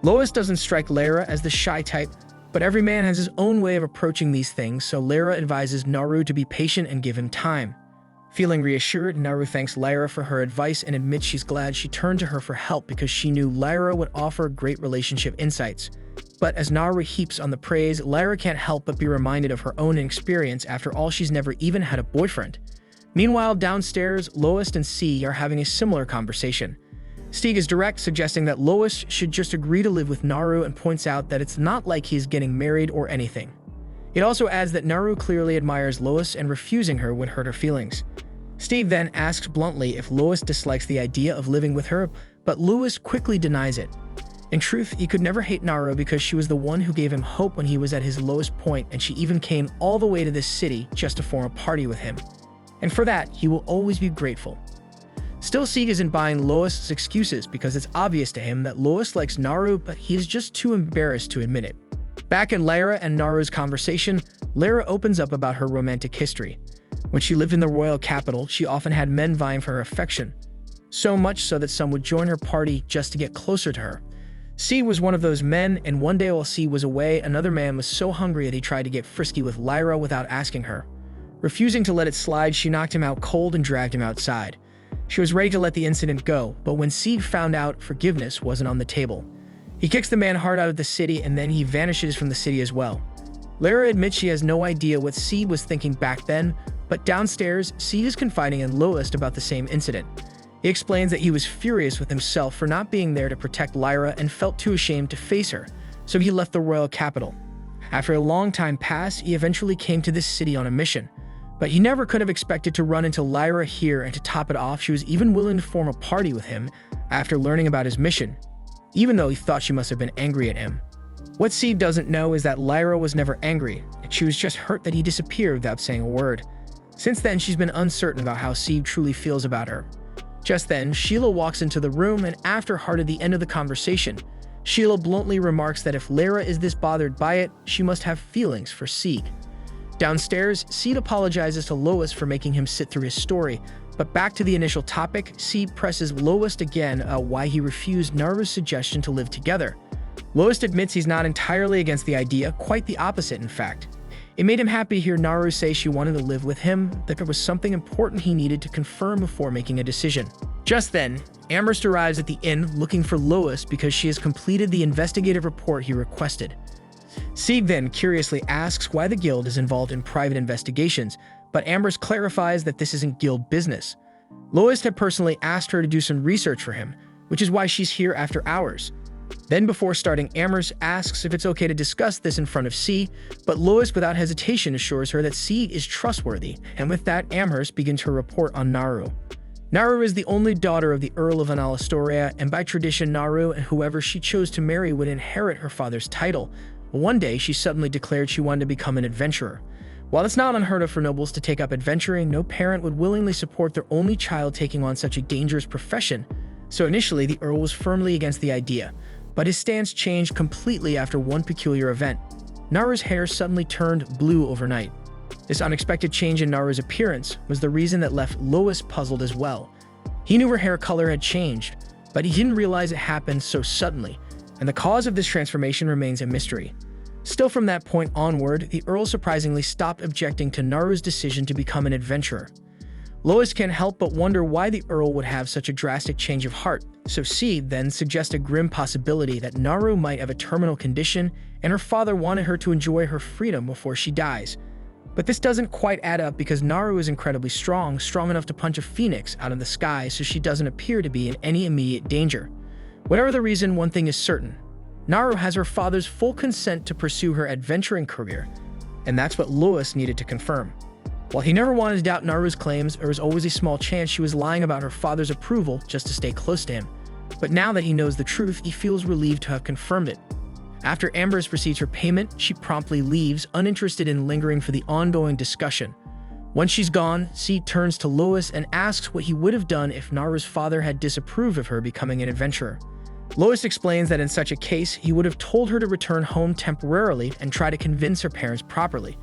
Lois doesn't strike Lyra as the shy type, but every man has his own way of approaching these things, so Lyra advises Naru to be patient and give him time. Feeling reassured, Naru thanks Lyra for her advice and admits she's glad she turned to her for help because she knew Lyra would offer great relationship insights. But as Naru heaps on the praise, Lyra can't help but be reminded of her own experience. After all, she's never even had a boyfriend. Meanwhile, downstairs, Lois and C are having a similar conversation. Stieg is direct, suggesting that Lois should just agree to live with Naru and points out that it's not like he's getting married or anything. It also adds that Naru clearly admires Lois and refusing her would hurt her feelings. Steve then asks bluntly if Lois dislikes the idea of living with her, but Lois quickly denies it. In truth, he could never hate Naru because she was the one who gave him hope when he was at his lowest point, and she even came all the way to this city just to form a party with him. And for that, he will always be grateful. Still, Sieg isn't buying Lois' excuses because it's obvious to him that Lois likes Naru, but he is just too embarrassed to admit it. Back in Lyra and Naru's conversation, Lyra opens up about her romantic history. When she lived in the royal capital, she often had men vying for her affection, so much so that some would join her party just to get closer to her. C was one of those men, and one day while C was away, another man was so hungry that he tried to get frisky with Lyra without asking her. Refusing to let it slide, she knocked him out cold and dragged him outside. She was ready to let the incident go, but when C found out, forgiveness wasn't on the table. He kicks the man hard out of the city, and then he vanishes from the city as well. Lyra admits she has no idea what C was thinking back then, but downstairs, C is confiding in Lois about the same incident. He explains that he was furious with himself for not being there to protect Lyra and felt too ashamed to face her, so he left the royal capital. After a long time passed, he eventually came to this city on a mission. But he never could have expected to run into Lyra here, and to top it off, she was even willing to form a party with him after learning about his mission, even though he thought she must have been angry at him. What Steve doesn't know is that Lyra was never angry, and she was just hurt that he disappeared without saying a word. Since then, she's been uncertain about how Steve truly feels about her. Just then, Sheila walks into the room, and after Hart at the end of the conversation, Sheila bluntly remarks that if Lyra is this bothered by it, she must have feelings for Sieg. Downstairs, Seed apologizes to Lois for making him sit through his story, but back to the initial topic, Seed presses Lois again why he refused Naru's suggestion to live together. Lois admits he's not entirely against the idea, quite the opposite in fact. It made him happy to hear Naru say she wanted to live with him, that there was something important he needed to confirm before making a decision. Just then, Amherst arrives at the inn looking for Lois because she has completed the investigative report he requested. Sieg then curiously asks why the guild is involved in private investigations, but Amherst clarifies that this isn't guild business. Lois had personally asked her to do some research for him, which is why she's here after hours. Then before starting, Amherst asks if it's okay to discuss this in front of C, but Lois without hesitation assures her that C is trustworthy, and with that, Amherst begins her report on Naru. Naru is the only daughter of the Earl of Analastoria, and by tradition, Naru and whoever she chose to marry would inherit her father's title. One day, she suddenly declared she wanted to become an adventurer. While it's not unheard of for nobles to take up adventuring, no parent would willingly support their only child taking on such a dangerous profession. So initially, the Earl was firmly against the idea, but his stance changed completely after one peculiar event. Naru's hair suddenly turned blue overnight. This unexpected change in Naru's appearance was the reason that left Lois puzzled as well. He knew her hair color had changed, but he didn't realize it happened so suddenly, and the cause of this transformation remains a mystery. Still from that point onward, the Earl surprisingly stopped objecting to Naru's decision to become an adventurer. Lois can't help but wonder why the Earl would have such a drastic change of heart, so Seed then suggests a grim possibility that Naru might have a terminal condition and her father wanted her to enjoy her freedom before she dies. But this doesn't quite add up because Naru is incredibly strong enough to punch a phoenix out of the sky, so she doesn't appear to be in any immediate danger. Whatever the reason, one thing is certain. Naru has her father's full consent to pursue her adventuring career, and that's what Lois needed to confirm. While he never wanted to doubt Naru's claims, there was always a small chance she was lying about her father's approval just to stay close to him. But now that he knows the truth, he feels relieved to have confirmed it. After Amber's receives her payment, she promptly leaves, uninterested in lingering for the ongoing discussion. Once she's gone, C turns to Lois and asks what he would have done if Naru's father had disapproved of her becoming an adventurer. Lois explains that in such a case, he would have told her to return home temporarily and try to convince her parents properly.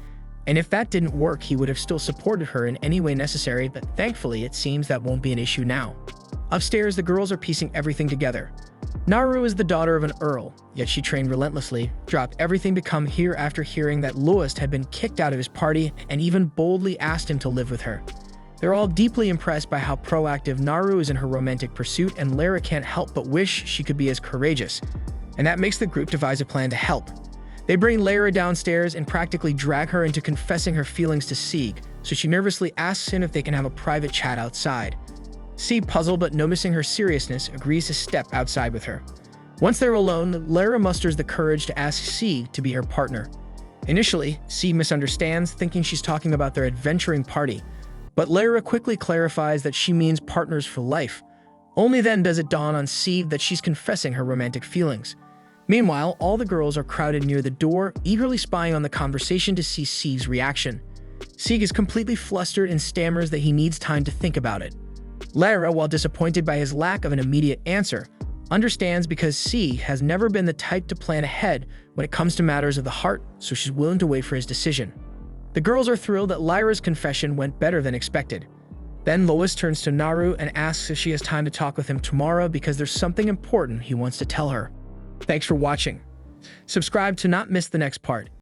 And if that didn't work, he would have still supported her in any way necessary, but thankfully it seems that won't be an issue now. Upstairs, the girls are piecing everything together. Naru is the daughter of an earl, yet she trained relentlessly, dropped everything to come here after hearing that Louis had been kicked out of his party, and even boldly asked him to live with her. They're all deeply impressed by how proactive Naru is in her romantic pursuit, and Lara can't help but wish she could be as courageous. And that makes the group devise a plan to help. They bring Lara downstairs and practically drag her into confessing her feelings to Sieg, so she nervously asks him if they can have a private chat outside. Sieg, puzzled but noticing her seriousness, agrees to step outside with her. Once they're alone, Lara musters the courage to ask Sieg to be her partner. Initially, Sieg misunderstands, thinking she's talking about their adventuring party, but Lara quickly clarifies that she means partners for life. Only then does it dawn on Sieg that she's confessing her romantic feelings. Meanwhile, all the girls are crowded near the door, eagerly spying on the conversation to see Sieg's reaction. Sieg is completely flustered and stammers that he needs time to think about it. Lara, while disappointed by his lack of an immediate answer, understands because Sieg has never been the type to plan ahead when it comes to matters of the heart, so she's willing to wait for his decision. The girls are thrilled that Lyra's confession went better than expected. Then Lois turns to Naru and asks if she has time to talk with him tomorrow because there's something important he wants to tell her. Thanks for watching. Subscribe to not miss the next part.